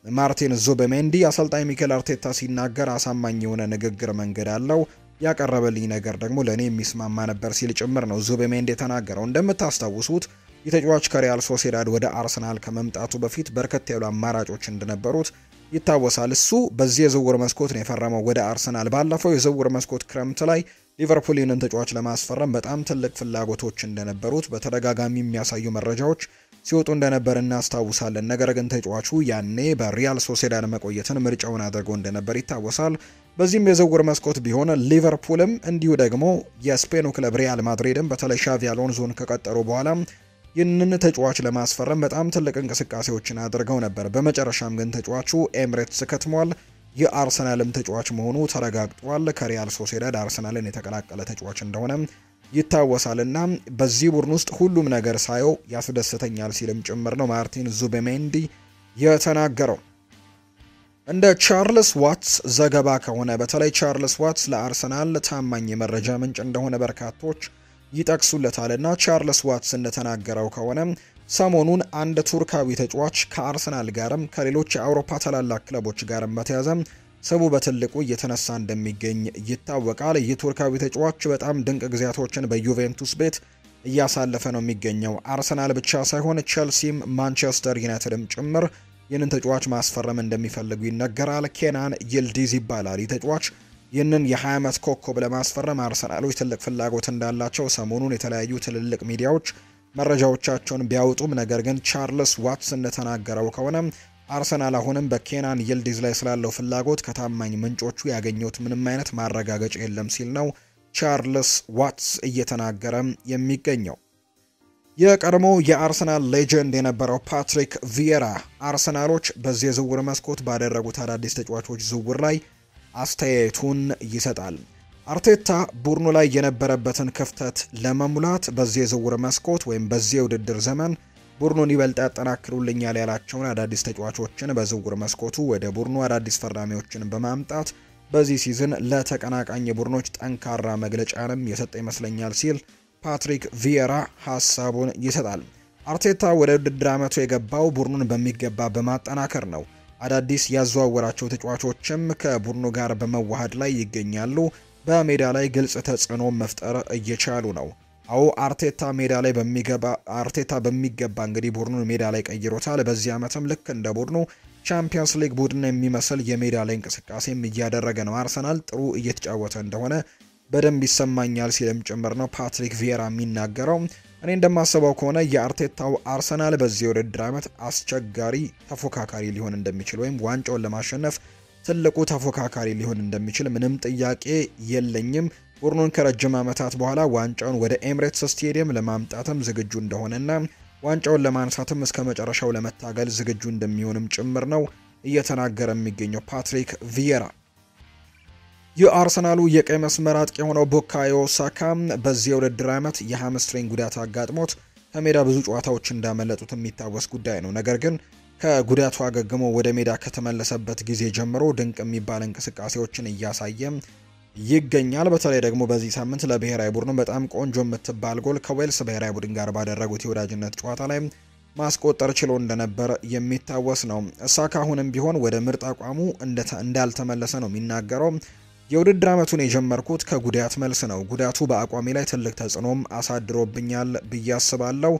ማርቲን ዙቤሜንዲ አሰልጣኝ ሚኬል አርቴታ ሲናገር አሳማኝ የሆነ ንግግር መንገድ አለው፣ ያቀረበልኝ ነገር ደግሞ ለኔ የሚስማማ ነበር ሲል ጭምር ነው ዙቤሜንዲ የተናገረው። እንደምታስታውሱት የተጫዋች ከሪያል ሶሴዳድ ወደ አርሰናል ከመምጣቱ በፊት በርከት ያሉ አማራጮች እንደነበሩት ይታወሳል። እሱ በዚህ የዝውውር መስኮት ነው የፈረመው ወደ አርሰናል። ባለፈው የዝውውር መስኮት ክረምት ላይ ሊቨርፑል ይህንን ተጫዋች ለማስፈረም በጣም ትልቅ ፍላጎቶች እንደነበሩት በተደጋጋሚ የሚያሳዩ መረጃዎች ሲወጡ እንደነበር እናስታውሳለን። ነገር ግን ተጫዋቹ ያኔ በሪያል ሶሴዳድ መቆየትን ምርጫውን አድርጎ እንደነበር ይታወሳል። በዚህም የዝውውር መስኮት ቢሆን ሊቨርፑልም እንዲሁ ደግሞ የስፔኑ ክለብ ሪያል ማድሪድም በተለይ ሻቪ አሎንሶን ከቀጠሩ በኋላ ይህንን ተጫዋች ለማስፈረም በጣም ትልቅ እንቅስቃሴዎችን አድርገው ነበር። በመጨረሻም ግን ተጫዋቹ ኤምሬትስ ከትሟል። የአርሰናልም ተጫዋች መሆኑ ተረጋግጧል። ከሪያል ሶሴዳድ አርሰናልን የተቀላቀለ ተጫዋች እንደሆነ ይታወሳልና በዚህ ቡድን ውስጥ ሁሉም ነገር ሳየው ያስደስተኛል ሲልም ጭምር ነው ማርቲን ዙቤሜንዲ የተናገረው። እንደ ቻርልስ ዋትስ ዘገባ ከሆነ በተለይ ቻርልስ ዋትስ ለአርሰናል ታማኝ የመረጃ ምንጭ እንደሆነ በርካቶች ይጠቅሱለታልና ቻርልስ ዋትስ እንደተናገረው ከሆነ ሰሞኑን አንድ ቱርካዊ ተጫዋች ከአርሰናል ጋርም ከሌሎች የአውሮፓ ታላላቅ ክለቦች ጋርም በተያዘ ስሙ በትልቁ እየተነሳ እንደሚገኝ ይታወቃል። ይህ ቱርካዊ ተጫዋች በጣም ድንቅ ጊዜያቶችን በዩቬንቱስ ቤት እያሳለፈ ነው የሚገኘው። አርሰናል ብቻ ሳይሆን ቼልሲም ማንቸስተር ዩናይትድም ጭምር ይህንን ተጫዋች ማስፈረም እንደሚፈልጉ ይነገራል። ኬናን ይልዲዝ ይባላል። ይህ ተጫዋች ይህንን የ20 ዓመት ኮከብ ለማስፈረም አርሰናሎች ትልቅ ፍላጎት እንዳላቸው ሰሞኑን የተለያዩ ትልልቅ ሚዲያዎች መረጃዎቻቸውን ቢያወጡም ነገር ግን ቻርልስ ዋትስ እንደተናገረው ከሆነ አርሰናል አሁንም በኬናን ይልዲዝ ላይ ስላለው ፍላጎት ከታማኝ ምንጮቹ ያገኘውት ምንም አይነት ማረጋገጫ የለም ሲል ነው ቻርልስ ዋትስ እየተናገረ የሚገኘው። የቀድሞ የአርሰናል ሌጀንድ የነበረው ፓትሪክ ቪየራ አርሰናሎች በዚህ የዝውውር መስኮት ባደረጉት አዳዲስ ተጫዋቾች ዝውውር ላይ አስተያየቱን ይሰጣል። አርቴታ ቡድኑ ላይ የነበረበትን ክፍተት ለመሙላት በዚህ የዝውውር መስኮት ወይም በዚህ የውድድር ዘመን ቡድኑን ይበልጥ ያጠናክሩልኛል ያላቸውን አዳዲስ ተጫዋቾችን በዝውውር መስኮቱ ወደ ቡድኑ አዳዲስ ፈራሚዎችን በማምጣት በዚህ ሲዝን ለተቀናቃኝ ቡድኖች ጠንካራ መግለጫንም የሰጠ ይመስለኛል ሲል ፓትሪክ ቪየራ ሐሳቡን ይሰጣል። አርቴታ ወደ ውድድር ዓመቱ የገባው ቡድኑን በሚገባ በማጠናከር ነው። አዳዲስ ያዘዋወራቸው ተጫዋቾችም ከቡድኑ ጋር በመዋሃድ ላይ ይገኛሉ። በሜዳ ላይ ግልጽ ተጽዕኖ መፍጠር እየቻሉ ነው። አዎ አርቴታ በሚገባ እንግዲህ ቡድኑን ሜዳ ላይ ቀይሮታል። በዚህ ዓመትም ልክ እንደ ቡድኑ ቻምፒየንስ ሊግ ቡድን የሚመስል የሜዳ ላይ እንቅስቃሴም እያደረገ ነው። አርሰናል ጥሩ እየተጫወተ እንደሆነ በደንብ ይሰማኛል ሲልም ጭምር ነው ፓትሪክ ቪየራ የሚናገረው። እኔ እንደማስበው ከሆነ የአርቴታው አርሰናል በዚህ የውድድር ዓመት አስቸጋሪ ተፎካካሪ ሊሆን እንደሚችል ወይም ዋንጫውን ለማሸነፍ ትልቁ ተፎካካሪ ሊሆን እንደሚችል ምንም ጥያቄ የለኝም። ቡድኑን ከረጅም ዓመታት በኋላ ዋንጫውን ወደ ኤምሬትስ ስቴዲየም ለማምጣትም ዝግጁ እንደሆነና ዋንጫውን ለማንሳትም እስከ መጨረሻው ለመታገል ዝግጁ እንደሚሆንም ጭምር ነው እየተናገረ የሚገኘው ፓትሪክ ቪየራ። የአርሰናሉ የቀይ መስመር አጥቂ የሆነው ቡካዮ ሳካ በዚህ የውድድር ዓመት የሃምስትሪንግ ጉዳት አጋጥሞት ከሜዳ ብዙ ጨዋታዎች እንዳመለጡት የሚታወስ ጉዳይ ነው። ነገር ግን ከጉዳቱ አገግሞ ወደ ሜዳ ከተመለሰበት ጊዜ ጀምሮ ድንቅ የሚባል እንቅስቃሴዎችን እያሳየ ይገኛል። በተለይ ደግሞ በዚህ ሳምንት ለብሔራዊ ቡድኑ በጣም ቆንጆ የምትባል ጎል ከዌልስ ብሔራዊ ቡድን ጋር ባደረጉት የወዳጅነት ጨዋታ ላይ ማስቆጠር ችሎ እንደነበር የሚታወስ ነው። ሳካ አሁንም ቢሆን ወደ ምርጥ አቋሙ እንዳልተመለሰ ነው የሚናገረው። የውድድር ዓመቱን የጀመርኩት ከጉዳት መልስ ነው። ጉዳቱ በአቋሜ ላይ ትልቅ ተጽዕኖም አሳድሮብኛል ብዬ አስባለሁ።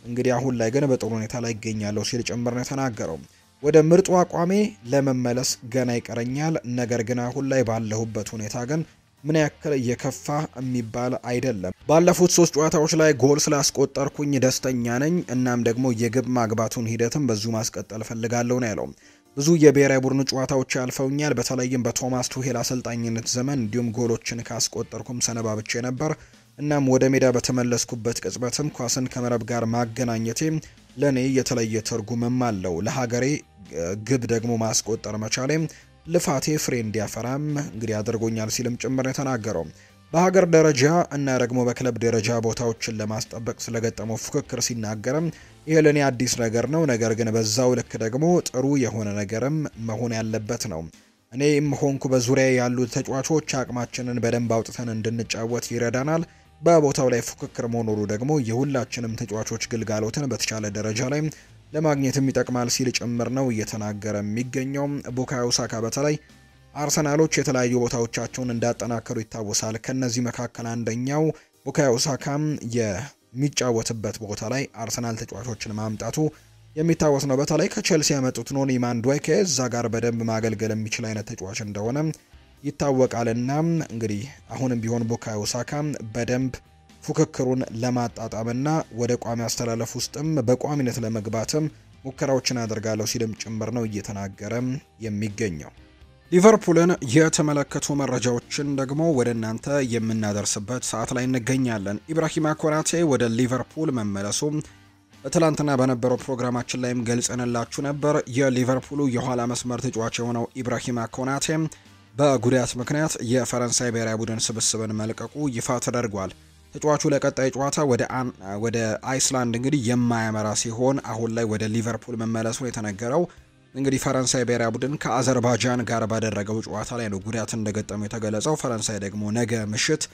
እንግዲህ አሁን ላይ ግን በጥሩ ሁኔታ ላይ ይገኛለሁ ሲል ጭምር ነው የተናገረው። ወደ ምርጡ አቋሜ ለመመለስ ገና ይቀረኛል። ነገር ግን አሁን ላይ ባለሁበት ሁኔታ ግን ምን ያክል የከፋ የሚባል አይደለም። ባለፉት 3 ጨዋታዎች ላይ ጎል ስላስቆጠርኩኝ ደስተኛ ነኝ። እናም ደግሞ የግብ ማግባቱን ሂደትም በዙ ማስቀጠል ፈልጋለሁ ነው ያለው። ብዙ የብሔራዊ ቡድኑ ጨዋታዎች ያልፈውኛል። በተለይም በቶማስ ቱሄል አሰልጣኝነት ዘመን እንዲሁም ጎሎችን ካስቆጠርኩም ሰነባብቼ ነበር። እናም ወደ ሜዳ በተመለስኩበት ቅጽበትም ኳስን ከመረብ ጋር ማገናኘቴ ለኔ የተለየ ትርጉምም አለው። ለሀገሬ ግብ ደግሞ ማስቆጠር መቻሌ ልፋቴ ፍሬ እንዲያፈራም እንግዲህ አድርጎኛል ሲልም ጭምር የተናገረው። በሀገር ደረጃ እና ደግሞ በክለብ ደረጃ ቦታዎችን ለማስጠበቅ ስለገጠመው ፉክክር ሲናገርም ይሄ ለኔ አዲስ ነገር ነው። ነገር ግን በዛው ልክ ደግሞ ጥሩ የሆነ ነገርም መሆን ያለበት ነው። እኔም ሆንኩ በዙሪያ ያሉ ተጫዋቾች አቅማችንን በደንብ አውጥተን እንድንጫወት ይረዳናል። በቦታው ላይ ፉክክር መኖሩ ደግሞ የሁላችንም ተጫዋቾች ግልጋሎትን በተቻለ ደረጃ ላይ ለማግኘትም ይጠቅማል ሲል ጭምር ነው እየተናገረ የሚገኘው። ቡካዮ ሳካ በተለይ አርሰናሎች የተለያዩ ቦታዎቻቸውን እንዳጠናከሩ ይታወሳል። ከነዚህ መካከል አንደኛው ቡካዮ ሳካም የሚጫወትበት ቦታ ላይ አርሰናል ተጫዋቾችን ማምጣቱ የሚታወስ ነው። በተለይ ከቼልሲ ያመጡት ኖኒ ማንዱዌኬ እዛ ጋር በደንብ ማገልገል የሚችል አይነት ተጫዋች እንደሆነ ይታወቃልና እንግዲህ አሁንም ቢሆን ቡካዮ ሳካ በደንብ ፉክክሩን ለማጣጣምና ወደ ቋሚ አስተላለፍ ውስጥም በቋሚነት ለመግባትም ሙከራዎችን አደርጋለሁ ሲልም ጭምር ነው እየተናገረ የሚገኘው። ሊቨርፑልን የተመለከቱ መረጃዎችን ደግሞ ወደ እናንተ የምናደርስበት ሰዓት ላይ እንገኛለን። ኢብራሂማ ኮናቴ ወደ ሊቨርፑል መመለሱ ትላንትና በነበረው ፕሮግራማችን ላይም ገልጸንላችሁ ነበር። የሊቨርፑሉ የኋላ መስመር ተጫዋች የሆነው ኢብራሂማ ኮናቴ በጉዳት ምክንያት የፈረንሳይ ብሔራዊ ቡድን ስብስብን መልቀቁ ይፋ ተደርጓል። ተጫዋቹ ለቀጣይ ጨዋታ ወደ አይስላንድ እንግዲህ የማያመራ ሲሆን አሁን ላይ ወደ ሊቨርፑል መመለሱ የተነገረው። እንግዲህ ፈረንሳይ ብሔራዊ ቡድን ከአዘርባይጃን ጋር ባደረገው ጨዋታ ላይ ነው ጉዳት እንደገጠመው የተገለጸው። ፈረንሳይ ደግሞ ነገ ምሽት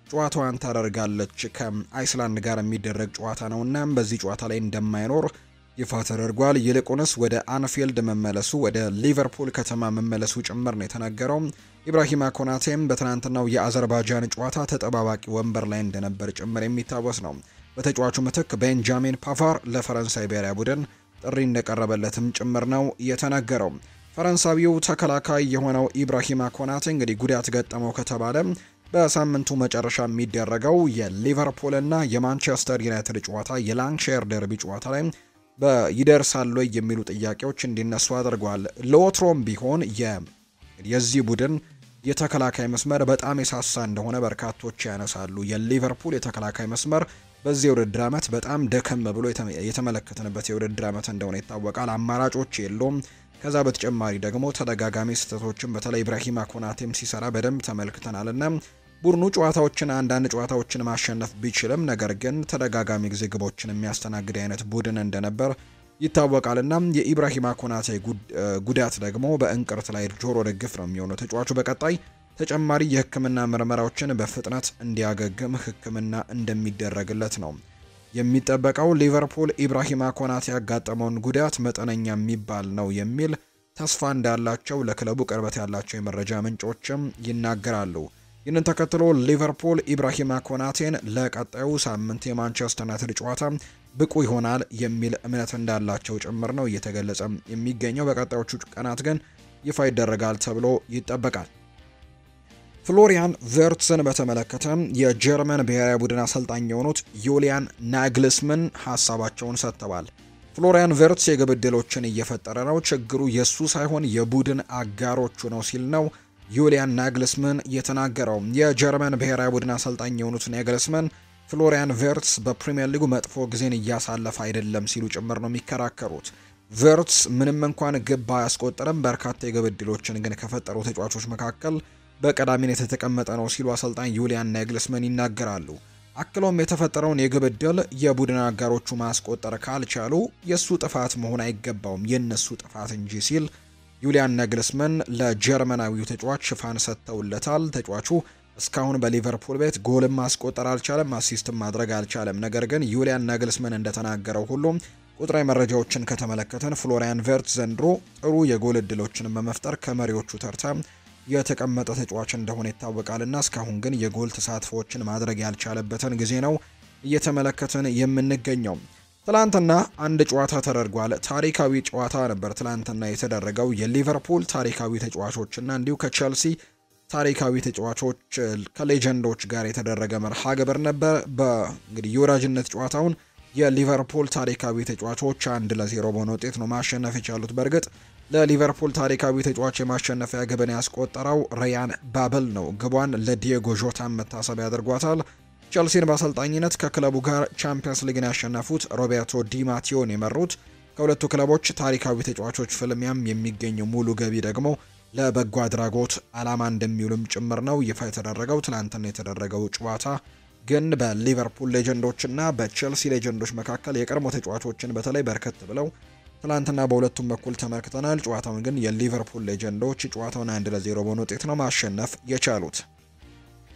ጨዋታዋን ታደርጋለች ከአይስላንድ ጋር የሚደረግ ጨዋታ ነውና በዚህ ጨዋታ ላይ እንደማይኖር ይፋ ተደርጓል። ይልቁንስ ወደ አንፊልድ መመለሱ ወደ ሊቨርፑል ከተማ መመለሱ ጭምር ነው የተነገረው። ኢብራሂማ ኮናቴም በትናንትናው የአዘርባይጃን ጨዋታ ተጠባባቂ ወንበር ላይ እንደነበር ጭምር የሚታወስ ነው። በተጫዋቹ ምትክ ቤንጃሚን ፓቫር ለፈረንሳይ ብሔራዊ ቡድን ጥሪ እንደቀረበለትም ጭምር ነው የተነገረው። ፈረንሳዊው ተከላካይ የሆነው ኢብራሂማ ኮናቴ እንግዲህ ጉዳት ገጠመው ከተባለ በሳምንቱ መጨረሻ የሚደረገው የሊቨርፑልና የማንቸስተር ዩናይትድ ጨዋታ የላንክሻየር ደርቢ ጨዋታ ላይ ይደርሳል ወይ የሚሉ ጥያቄዎች እንዲነሱ አድርገዋል። ለወትሮም ቢሆን የዚህ ቡድን የተከላካይ መስመር በጣም የሳሳ እንደሆነ በርካቶች ያነሳሉ። የሊቨርፑል የተከላካይ መስመር በዚህ የውድድር ዓመት በጣም ደከም ብሎ የተመለከትንበት የውድድር ዓመት እንደሆነ ይታወቃል። አማራጮች የሉም። ከዛ በተጨማሪ ደግሞ ተደጋጋሚ ስህተቶችን በተለይ ኢብራሂማ ኮናቴም ሲሰራ በደንብ ተመልክተናልና ቡድኑ አንዳንድ ጨዋታዎችን ማሸነፍ ቢችልም ነገር ግን ተደጋጋሚ ጊዜ ግቦችን የሚያስተናግድ አይነት ቡድን እንደነበር ይታወቃልና የኢብራሂማ ኮናቴ ጉዳት ደግሞ በእንቅርት ላይ ጆሮ ደግፍ ነው የሚሆነው። ተጫዋቹ በቀጣይ ተጨማሪ የሕክምና ምርመራዎችን በፍጥነት እንዲያገግም ሕክምና እንደሚደረግለት ነው የሚጠበቀው። ሊቨርፑል ኢብራሂማ ኮናቴ ያጋጠመውን ጉዳት መጠነኛ የሚባል ነው የሚል ተስፋ እንዳላቸው ለክለቡ ቅርበት ያላቸው የመረጃ ምንጮችም ይናገራሉ። ይህንን ተከትሎ ሊቨርፑል ኢብራሂማ ኮናቴን ለቀጣዩ ሳምንት የማንቸስተር ዩናይትድ ጨዋታ ብቁ ይሆናል የሚል እምነት እንዳላቸው ጭምር ነው እየተገለጸ የሚገኘው። በቀጣዮቹ ቀናት ግን ይፋ ይደረጋል ተብሎ ይጠበቃል። ፍሎሪያን ቨርትስን በተመለከተ የጀርመን ብሔራዊ ቡድን አሰልጣኝ የሆኑት ዩሊያን ናግልስመን ሀሳባቸውን ሰጥተዋል። ፍሎሪያን ቨርትስ የግብ ዕድሎችን እየፈጠረ ነው፣ ችግሩ የሱ ሳይሆን የቡድን አጋሮቹ ነው ሲል ነው ዩሊያን ናግልስመን የተናገረው። የጀርመን ብሔራዊ ቡድን አሰልጣኝ የሆኑት ናግልስመን ፍሎሪያን ቨርትስ በፕሪሚየር ሊጉ መጥፎ ጊዜን እያሳለፈ አይደለም ሲሉ ጭምር ነው የሚከራከሩት። ቨርትስ ምንም እንኳን ግብ ባያስቆጠረም በርካታ የግብ ዕድሎችን ግን ከፈጠሩ ተጫዋቾች መካከል በቀዳሚነት የተቀመጠ ነው ሲሉ አሰልጣኝ ዩሊያን ናግልስመን ይናገራሉ። አክሎም የተፈጠረውን የግብ ዕድል የቡድን አጋሮቹ ማስቆጠር ካልቻሉ የሱ ጥፋት መሆን አይገባውም የነሱ ጥፋት እንጂ ሲል ዩሊያን ናግልስማን ለጀርመናዊው ተጫዋች ሽፋን ሰጥተውለታል። ተጫዋቹ እስካሁን በሊቨርፑል ቤት ጎልም ማስቆጠር አልቻለም፣ አሲስትም ማድረግ አልቻለም። ነገር ግን ዩሊያን ናግልስማን እንደተናገረው ሁሉ ቁጥራዊ መረጃዎችን ከተመለከተን ፍሎሪያን ቨርትዝ ዘንድሮ ጥሩ የጎል ዕድሎችን በመፍጠር ከመሪዎቹ ተርታ የተቀመጠ ተጫዋች እንደሆነ ይታወቃልና እስካሁን ግን የጎል ተሳትፎዎችን ማድረግ ያልቻለበትን ጊዜ ነው እየተመለከትን የምንገኘው። ትላንትና አንድ ጨዋታ ተደርጓል። ታሪካዊ ጨዋታ ነበር ትላንትና የተደረገው። የሊቨርፑል ታሪካዊ ተጫዋቾችና እንዲሁ ከቼልሲ ታሪካዊ ተጫዋቾች ከሌጀንዶች ጋር የተደረገ መርሃ ግብር ነበር። በእንግዲህ የወራጅነት ጨዋታውን የሊቨርፑል ታሪካዊ ተጫዋቾች 1-0 በሆነ ውጤት ነው ማሸነፍ የቻሉት። በእርግጥ ለሊቨርፑል ታሪካዊ ተጫዋች የማሸነፊያ ግብን ያስቆጠረው ራያን ባበል ነው። ግቧን ለዲየጎ ዦታ መታሰቢያ ያደርጓታል። ቸልሲን በአሰልጣኝነት ከክለቡ ጋር ቻምፒየንስ ሊግን ያሸነፉት ሮቤርቶ ዲ ማቴዮን የመሩት ከሁለቱ ክለቦች ታሪካዊ ተጫዋቾች ፍልሚያም የሚገኘው ሙሉ ገቢ ደግሞ ለበጎ አድራጎት ዓላማ እንደሚውልም ጭምር ነው ይፋ የተደረገው። ትላንትና የተደረገው ጨዋታ ግን በሊቨርፑል ሌጀንዶችና በቼልሲ ሌጀንዶች መካከል የቀድሞ ተጫዋቾችን በተለይ በርከት ብለው ትላንትና በሁለቱም በኩል ተመልክተናል። ጨዋታውን ግን የሊቨርፑል ሌጀንዶች ጨዋታውን 1-0 በሆነ ውጤት ነው ማሸነፍ የቻሉት።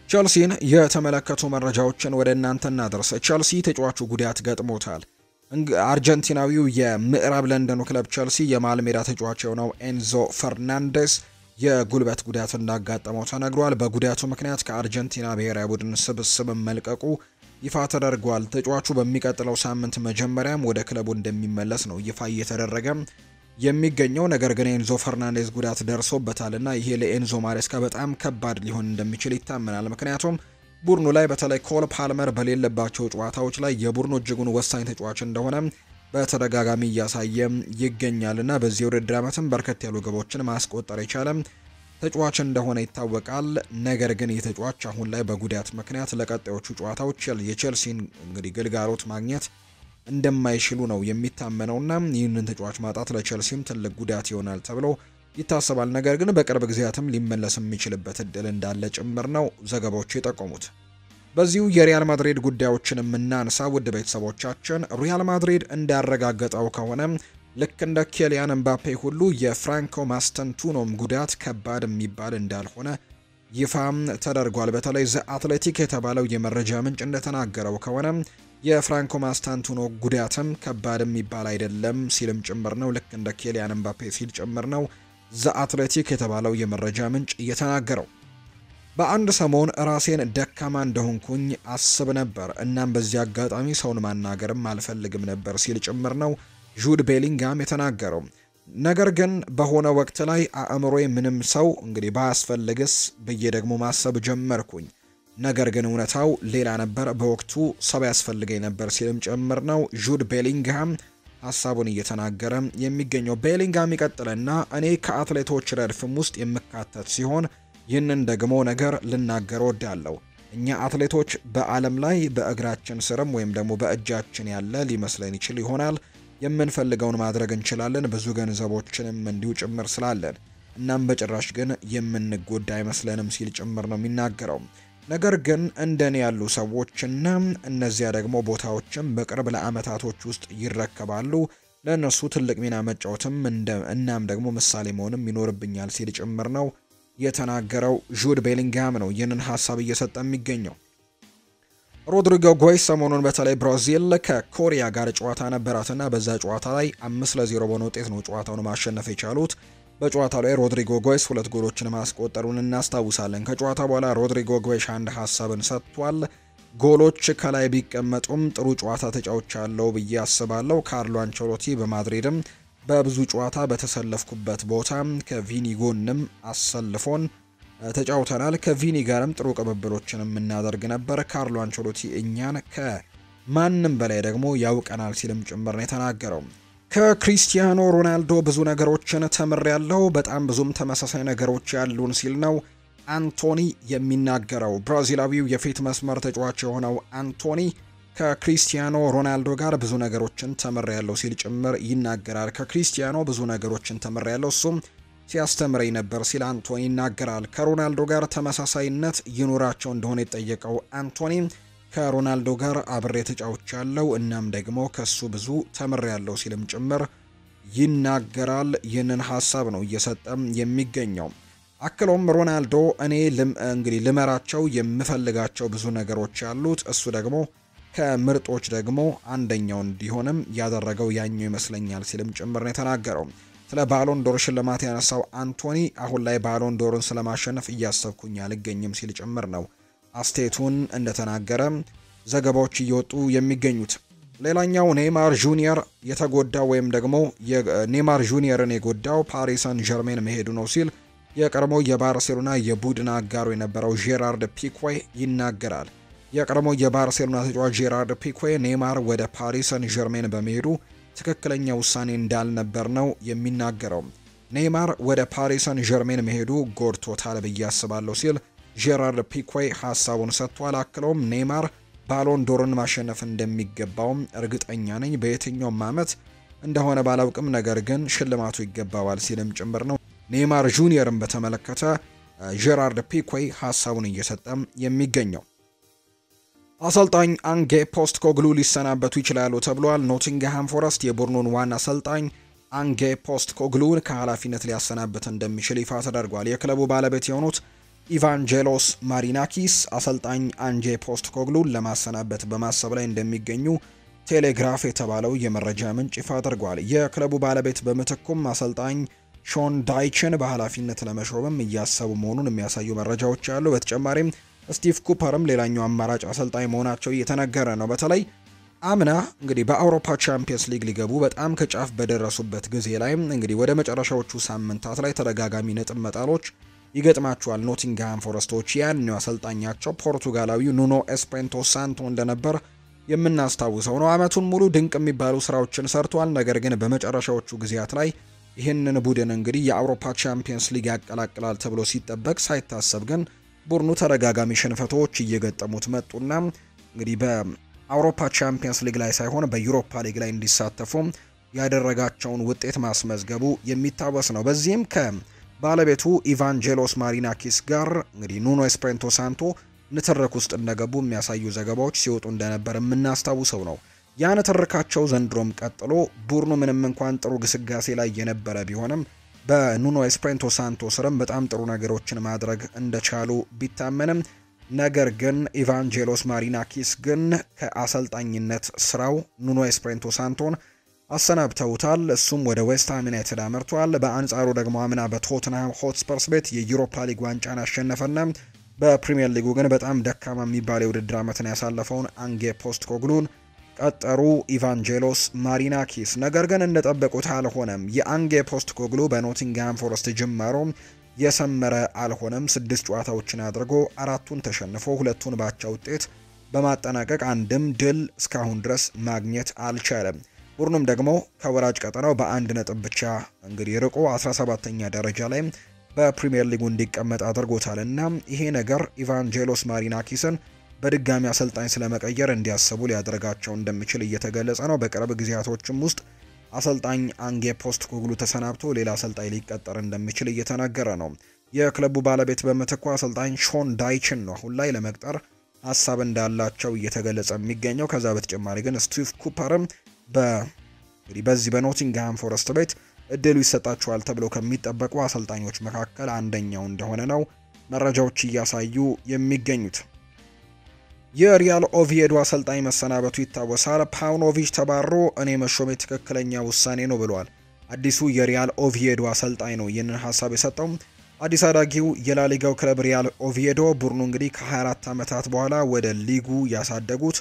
ቸልሲን የተመለከቱ መረጃዎችን ወደ እናንተ እናደርስ። ቸልሲ ተጫዋቹ ጉዳት ገጥሞታል። አርጀንቲናዊው የምዕራብ ለንደኑ ክለብ ቸልሲ የመሃል ሜዳ ተጫዋች የሆነው ኤንዞ ፈርናንዴስ የጉልበት ጉዳት እንዳጋጠመው ተነግሯል። በጉዳቱ ምክንያት ከአርጀንቲና ብሔራዊ ቡድን ስብስብ መልቀቁ ይፋ ተደርጓል። ተጫዋቹ በሚቀጥለው ሳምንት መጀመሪያም ወደ ክለቡ እንደሚመለስ ነው ይፋ እየተደረገ የሚገኘው። ነገር ግን ኤንዞ ፈርናንዴዝ ጉዳት ደርሶበታልና ይሄ ለኤንዞ ማሬስካ በጣም ከባድ ሊሆን እንደሚችል ይታመናል። ምክንያቱም ቡድኑ ላይ በተለይ ኮል ፓልመር በሌለባቸው ጨዋታዎች ላይ የቡድኑ እጅጉን ወሳኝ ተጫዋች እንደሆነ በተደጋጋሚ እያሳየ ይገኛልና በዚህ ውድድር ዓመትም በርከት ያሉ ግቦችን ማስቆጠር የቻለ ተጫዋች እንደሆነ ይታወቃል። ነገር ግን ይህ ተጫዋች አሁን ላይ በጉዳት ምክንያት ለቀጣዮቹ ጨዋታዎች የቼልሲን እንግዲህ ግልጋሎት ማግኘት እንደማይችሉ ነው የሚታመነውና ይህንን ተጫዋች ማጣት ለቼልሲም ትልቅ ጉዳት ይሆናል ተብሎ ይታሰባል። ነገር ግን በቅርብ ጊዜያትም ሊመለስ የሚችልበት እድል እንዳለ ጭምር ነው ዘገባዎች የጠቆሙት። በዚሁ የሪያል ማድሪድ ጉዳዮችን የምናነሳ ውድ ቤተሰቦቻችን ሪያል ማድሪድ እንዳረጋገጠው ከሆነ ልክ እንደ ኬሊያን ኤምባፔ ሁሉ የፍራንኮ ማስተንቱኖም ጉዳት ከባድ የሚባል እንዳልሆነ ይፋም ተደርጓል። በተለይ ዘ አትሌቲክ የተባለው የመረጃ ምንጭ እንደተናገረው ከሆነ የፍራንኮ ማስታንቱኖ ጉዳትም ከባድ የሚባል አይደለም ሲልም ጭምር ነው። ልክ እንደ ኬሊያን ኤምባፔ ሲል ጭምር ነው ዘ አትሌቲክ የተባለው የመረጃ ምንጭ እየተናገረው። በአንድ ሰሞን ራሴን ደካማ እንደሆንኩኝ አስብ ነበር፣ እናም በዚህ አጋጣሚ ሰውን ማናገርም አልፈልግም ነበር ሲል ጭምር ነው ጁድ ቤሊንጋም የተናገረው። ነገር ግን በሆነ ወቅት ላይ አእምሮዬ ምንም ሰው እንግዲህ ባያስፈልግስ ብዬ ደግሞ ማሰብ ጀመርኩኝ። ነገር ግን እውነታው ሌላ ነበር፣ በወቅቱ ሰው ያስፈልገኝ ነበር ሲልም ጭምር ነው ጁድ ቤሊንጋም ሀሳቡን እየተናገረ የሚገኘው። ቤሊንጋም ይቀጥልና እኔ ከአትሌቶች ረድፍም ውስጥ የምካተት ሲሆን ይህንን ደግሞ ነገር ልናገር ወዳለሁ። እኛ አትሌቶች በዓለም ላይ በእግራችን ስርም ወይም ደግሞ በእጃችን ያለ ሊመስለን ይችል ይሆናል። የምንፈልገውን ማድረግ እንችላለን፣ ብዙ ገንዘቦችንም እንዲሁ ጭምር ስላለን፣ እናም በጭራሽ ግን የምንጎዳ አይመስለንም ሲል ጭምር ነው የሚናገረው። ነገር ግን እንደኔ ያሉ ሰዎችና እነዚያ ደግሞ ቦታዎችም በቅርብ ለአመታቶች ውስጥ ይረከባሉ። ለእነሱ ትልቅ ሚና መጫወትም እናም ደግሞ ምሳሌ መሆንም ይኖርብኛል ሲል ጭምር ነው የተናገረው። ጁድ ቤሊንጋም ነው ይህንን ሀሳብ እየሰጠ የሚገኘው። ሮድሪጎ ጎይስ ሰሞኑን በተለይ ብራዚል ከኮሪያ ጋር ጨዋታ ነበራትና በዛ ጨዋታ ላይ 5-0 በሆነ ውጤት ነው ጨዋታውን ማሸነፍ የቻሉት። በጨዋታው ላይ ሮድሪጎ ጎይስ 2 ጎሎችን ማስቆጠሩን እናስታውሳለን። ከጨዋታ በኋላ ሮድሪጎ ጎይስ አንድ ሀሳብን ሰጥቷል። ጎሎች ከላይ ቢቀመጡም ጥሩ ጨዋታ ተጫውቻለሁ ብዬ አስባለሁ። ካርሎ አንቸሎቲ በማድሪድም በብዙ ጨዋታ በተሰለፍኩበት ቦታ ከቪኒ ጎንም አሰልፎን ተጫውተናል። ከቪኒ ጋርም ጥሩ ቅብብሎችን የምናደርግ ነበር። ካርሎ አንቸሎቲ እኛን ከማንም በላይ ደግሞ ያውቀናል ሲልም ጭምር ነው የተናገረው። ከክሪስቲያኖ ሮናልዶ ብዙ ነገሮችን ተምሬያለሁ፣ በጣም ብዙም ተመሳሳይ ነገሮች ያሉን ሲል ነው አንቶኒ የሚናገረው። ብራዚላዊው የፊት መስመር ተጫዋች የሆነው አንቶኒ ከክሪስቲያኖ ሮናልዶ ጋር ብዙ ነገሮችን ተምሬያለሁ ሲል ጭምር ይናገራል። ከክሪስቲያኖ ብዙ ነገሮችን ተምሬያለሁ፣ እሱም ሲያስተምረኝ ነበር ሲል አንቶኒ ይናገራል። ከሮናልዶ ጋር ተመሳሳይነት ይኖራቸው እንደሆነ የጠየቀው አንቶኒ ከሮናልዶ ጋር አብሬ ተጫውቻለሁ እናም ደግሞ ከሱ ብዙ ተምሬያለሁ ሲልም ጭምር ይናገራል። ይህንን ሀሳብ ነው እየሰጠም የሚገኘው። አክሎም ሮናልዶ እኔ እንግዲህ ልመራቸው የምፈልጋቸው ብዙ ነገሮች ያሉት እሱ ደግሞ ከምርጦች ደግሞ አንደኛው እንዲሆንም ያደረገው ያኛው ይመስለኛል ሲልም ጭምር ነው የተናገረው። ስለ ባሎን ዶር ሽልማት ያነሳው አንቶኒ አሁን ላይ ባሎን ዶርን ስለማሸነፍ እያሰብኩኝ አልገኝም ሲል ጭምር ነው አስቴቱን እንደተናገረ ዘገባዎች እየወጡ የሚገኙት። ሌላኛው ኔይማር ጁኒየር የተጎዳው ወይም ደግሞ ኔይማር ጁኒየርን የጎዳው ፓሪስ ሰን ዠርሜን መሄዱ ነው ሲል የቀድሞ የባርሴሎና የቡድን አጋሩ የነበረው ጄራርድ ፒኩዌ ይናገራል። የቀድሞ የባርሴሎና ተጫዋች ጄራርድ ፒኩዌ ኔይማር ወደ ፓሪስ ሰን ዠርሜን በመሄዱ ትክክለኛ ውሳኔ እንዳልነበር ነው የሚናገረው። ኔይማር ወደ ፓሪስ ሰን ዠርሜን መሄዱ ጎድቶታል ብዬ አስባለሁ ሲል ጄራርድ ፒኩዌ ሀሳቡን ሰጥቷል። አክሎም ኔይማር ባሎን ዶርን ማሸነፍ እንደሚገባውም እርግጠኛ ነኝ። በየትኛውም ዓመት እንደሆነ ባላውቅም ነገር ግን ሽልማቱ ይገባዋል ሲልም ጭምር ነው ኔይማር ጁኒየርን በተመለከተ ጄራርድ ፒኩዌ ሀሳቡን እየሰጠም የሚገኘው። አሰልጣኝ አንጌ ፖስት ኮግሉ ሊሰናበቱ ይችላሉ ተብሏል። ኖቲንግሃም ፎረስት የቡድኑን ዋና አሰልጣኝ አንጌ ፖስት ኮግሉን ከኃላፊነት ሊያሰናብት እንደሚችል ይፋ ተደርጓል። የክለቡ ባለቤት የሆኑት ኢቫንጀሎስ ማሪናኪስ አሰልጣኝ አንጄ ፖስት ኮግሉን ለማሰናበት በማሰብ ላይ እንደሚገኙ ቴሌግራፍ የተባለው የመረጃ ምንጭ ይፋ አድርጓል። የክለቡ ባለቤት በምትኩም አሰልጣኝ ሾን ዳይችን በኃላፊነት ለመሾምም እያሰቡ መሆኑን የሚያሳዩ መረጃዎች አሉ። በተጨማሪም ስቲቭ ኩፐርም ሌላኛው አማራጭ አሰልጣኝ መሆናቸው እየተነገረ ነው። በተለይ አምና እንግዲህ በአውሮፓ ቻምፒየንስ ሊግ ሊገቡ በጣም ከጫፍ በደረሱበት ጊዜ ላይ እንግዲህ ወደ መጨረሻዎቹ ሳምንታት ላይ ተደጋጋሚ ነጥብ መጣሎች ይገጥማቸዋል ኖቲንግሃም ፎረስቶች። ያንኛው አሰልጣኛቸው ፖርቱጋላዊው ኑኖ ኤስፕሬንቶ ሳንቶ እንደነበር የምናስታውሰው ነው። አመቱን ሙሉ ድንቅ የሚባሉ ስራዎችን ሰርቷል። ነገር ግን በመጨረሻዎቹ ጊዜያት ላይ ይህንን ቡድን እንግዲህ የአውሮፓ ቻምፒየንስ ሊግ ያቀላቅላል ተብሎ ሲጠበቅ ሳይታሰብ ግን ቡድኑ ተደጋጋሚ ሽንፈቶች እየገጠሙት መጡና እንግዲህ በአውሮፓ ቻምፒየንስ ሊግ ላይ ሳይሆን በዩሮፓ ሊግ ላይ እንዲሳተፉ ያደረጋቸውን ውጤት ማስመዝገቡ የሚታወስ ነው። በዚህም ከባለቤቱ ኢቫንጀሎስ ማሪናኪስ ጋር እንግዲህ ኑኖ ኤስፕሬንቶ ሳንቶ ንትርክ ውስጥ እንደገቡ የሚያሳዩ ዘገባዎች ሲወጡ እንደነበር የምናስታውሰው ነው። ያ ንትርካቸው ዘንድሮም ቀጥሎ ቡድኑ ምንም እንኳን ጥሩ ግስጋሴ ላይ የነበረ ቢሆንም በኑኖ ኤስፕሬንቶ ሳንቶ ስርም በጣም ጥሩ ነገሮችን ማድረግ እንደቻሉ ቢታመንም ነገር ግን ኢቫንጀሎስ ማሪናኪስ ግን ከአሰልጣኝነት ስራው ኑኖ ኤስፕሬንቶ ሳንቶን አሰናብተውታል። እሱም ወደ ዌስትሃም ዩናይትድ አመርቷል። በአንጻሩ ደግሞ አምና በቶትንሃም ሆትስፐርስ ቤት የዩሮፓ ሊግ ዋንጫን አሸነፈና በፕሪሚየር ሊጉ ግን በጣም ደካማ የሚባል የውድድር ዓመትን ያሳለፈውን አንጌ ፖስት ኮግሉን ቀጠሩ ኢቫንጀሎስ ማሪናኪስ። ነገር ግን እንደጠበቁት አልሆነም። የአንጌ ፖስት ኮግሉ በኖቲንግሃም ፎረስት ጅማሮ የሰመረ አልሆነም። 6 ጨዋታዎችን አድርጎ 4ቱን ተሸንፎ 2ቱን ባቻ ውጤት በማጠናቀቅ አንድም ድል እስካሁን ድረስ ማግኘት አልቻለም። ቡድኑም ደግሞ ከወራጅ ቀጠናው በአንድ ነጥብ ብቻ እንግዲህ ርቆ 17ኛ ደረጃ ላይ በፕሪሚየር ሊጉ እንዲቀመጥ አድርጎታል እና ይሄ ነገር ኢቫንጀሎስ ማሪናኪስን በድጋሚ አሰልጣኝ ስለመቀየር እንዲያስቡ ሊያደርጋቸው እንደሚችል እየተገለጸ ነው። በቅርብ ጊዜያቶችም ውስጥ አሰልጣኝ አንጌ ፖስት ኮግሉ ተሰናብቶ ሌላ አሰልጣኝ ሊቀጠር እንደሚችል እየተነገረ ነው። የክለቡ ባለቤት በምትኩ አሰልጣኝ ሾን ዳይችን ነው አሁን ላይ ለመቅጠር ሀሳብ እንዳላቸው እየተገለጸ የሚገኘው። ከዛ በተጨማሪ ግን ስቲቭ ኩፐርም በዚህ በኖቲንግሃም ፎረስት ቤት እድሉ ይሰጣቸዋል ተብሎ ከሚጠበቁ አሰልጣኞች መካከል አንደኛው እንደሆነ ነው መረጃዎች እያሳዩ የሚገኙት። የሪያል ኦቪዬዶ አሰልጣኝ መሰናበቱ ይታወሳል። ፓውኖቪች ተባሮ እኔ መሾሜ ትክክለኛ ውሳኔ ነው ብሏል። አዲሱ የሪያል ኦቪዬዶ አሰልጣኝ ነው ይህንን ሀሳብ የሰጠው። አዲስ አዳጊው የላሊጋው ክለብ ሪያል ኦቪዬዶ ቡድኑ እንግዲህ ከ24 ዓመታት በኋላ ወደ ሊጉ ያሳደጉት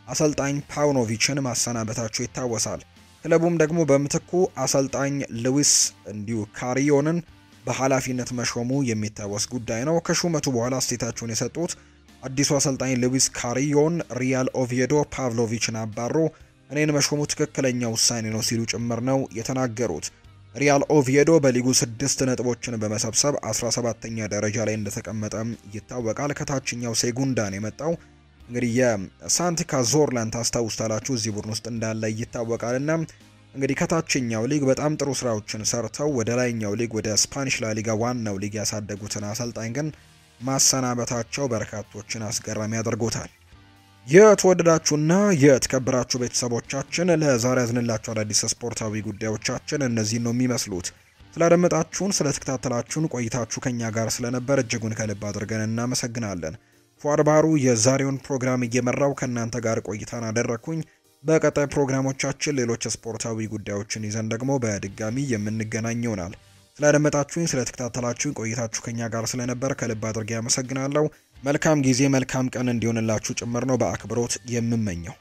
አሰልጣኝ ፓውኖቪችን ማሰናበታቸው ይታወሳል። ክለቡም ደግሞ በምትኩ አሰልጣኝ ሉዊስ ካሪዮንን በኃላፊነት መሾሙ የሚታወስ ጉዳይ ነው። ከሹመቱ በኋላ አስተያየታቸውን የሰጡት አዲሱ አሰልጣኝ ሉዊስ ካሪዮን ሪያል ኦቪዬዶ ፓቭሎቪችን አባሮ እኔን መሾሙ ትክክለኛ ውሳኔ ነው ሲሉ ጭምር ነው የተናገሩት። ሪያል ኦቪዬዶ በሊጉ 6 ነጥቦችን በመሰብሰብ 17ኛ ደረጃ ላይ እንደተቀመጠ ይታወቃል። ከታችኛው ሴጉንዳን የመጣው እንግዲህ የሳንቲ ካዞርላን ታስታውስታላችሁ እዚህ ቡድን ውስጥ እንዳለ ይታወቃልና እንግዲህ ከታችኛው ሊግ በጣም ጥሩ ስራዎችን ሰርተው ወደ ላይኛው ሊግ ወደ ስፓኒሽ ላሊጋ ዋናው ሊግ ያሳደጉትን አሰልጣኝ ግን ማሰናበታቸው በርካቶችን አስገራሚ አድርጎታል። የተወደዳችሁና የተከበራችሁ ቤተሰቦቻችን ለዛሬ ያዝንላችሁ አዳዲስ ስፖርታዊ ጉዳዮቻችን እነዚህን ነው የሚመስሉት። ስላደመጣችሁን ስለተከታተላችሁን ቆይታችሁ ከኛ ጋር ስለነበር እጅጉን ከልብ አድርገን እናመሰግናለን። ፏድ ባህሩ የዛሬውን ፕሮግራም እየመራው ከእናንተ ጋር ቆይታን አደረኩኝ። በቀጣይ ፕሮግራሞቻችን ሌሎች ስፖርታዊ ጉዳዮችን ይዘን ደግሞ በድጋሚ የምንገናኝ ይሆናል። ስላደመጣችሁኝ ስለተከታተላችሁኝ ቆይታችሁ ከኛ ጋር ስለነበር ከልብ አድርጌ አመሰግናለሁ። መልካም ጊዜ መልካም ቀን እንዲሆንላችሁ ጭምር ነው በአክብሮት የምመኘው።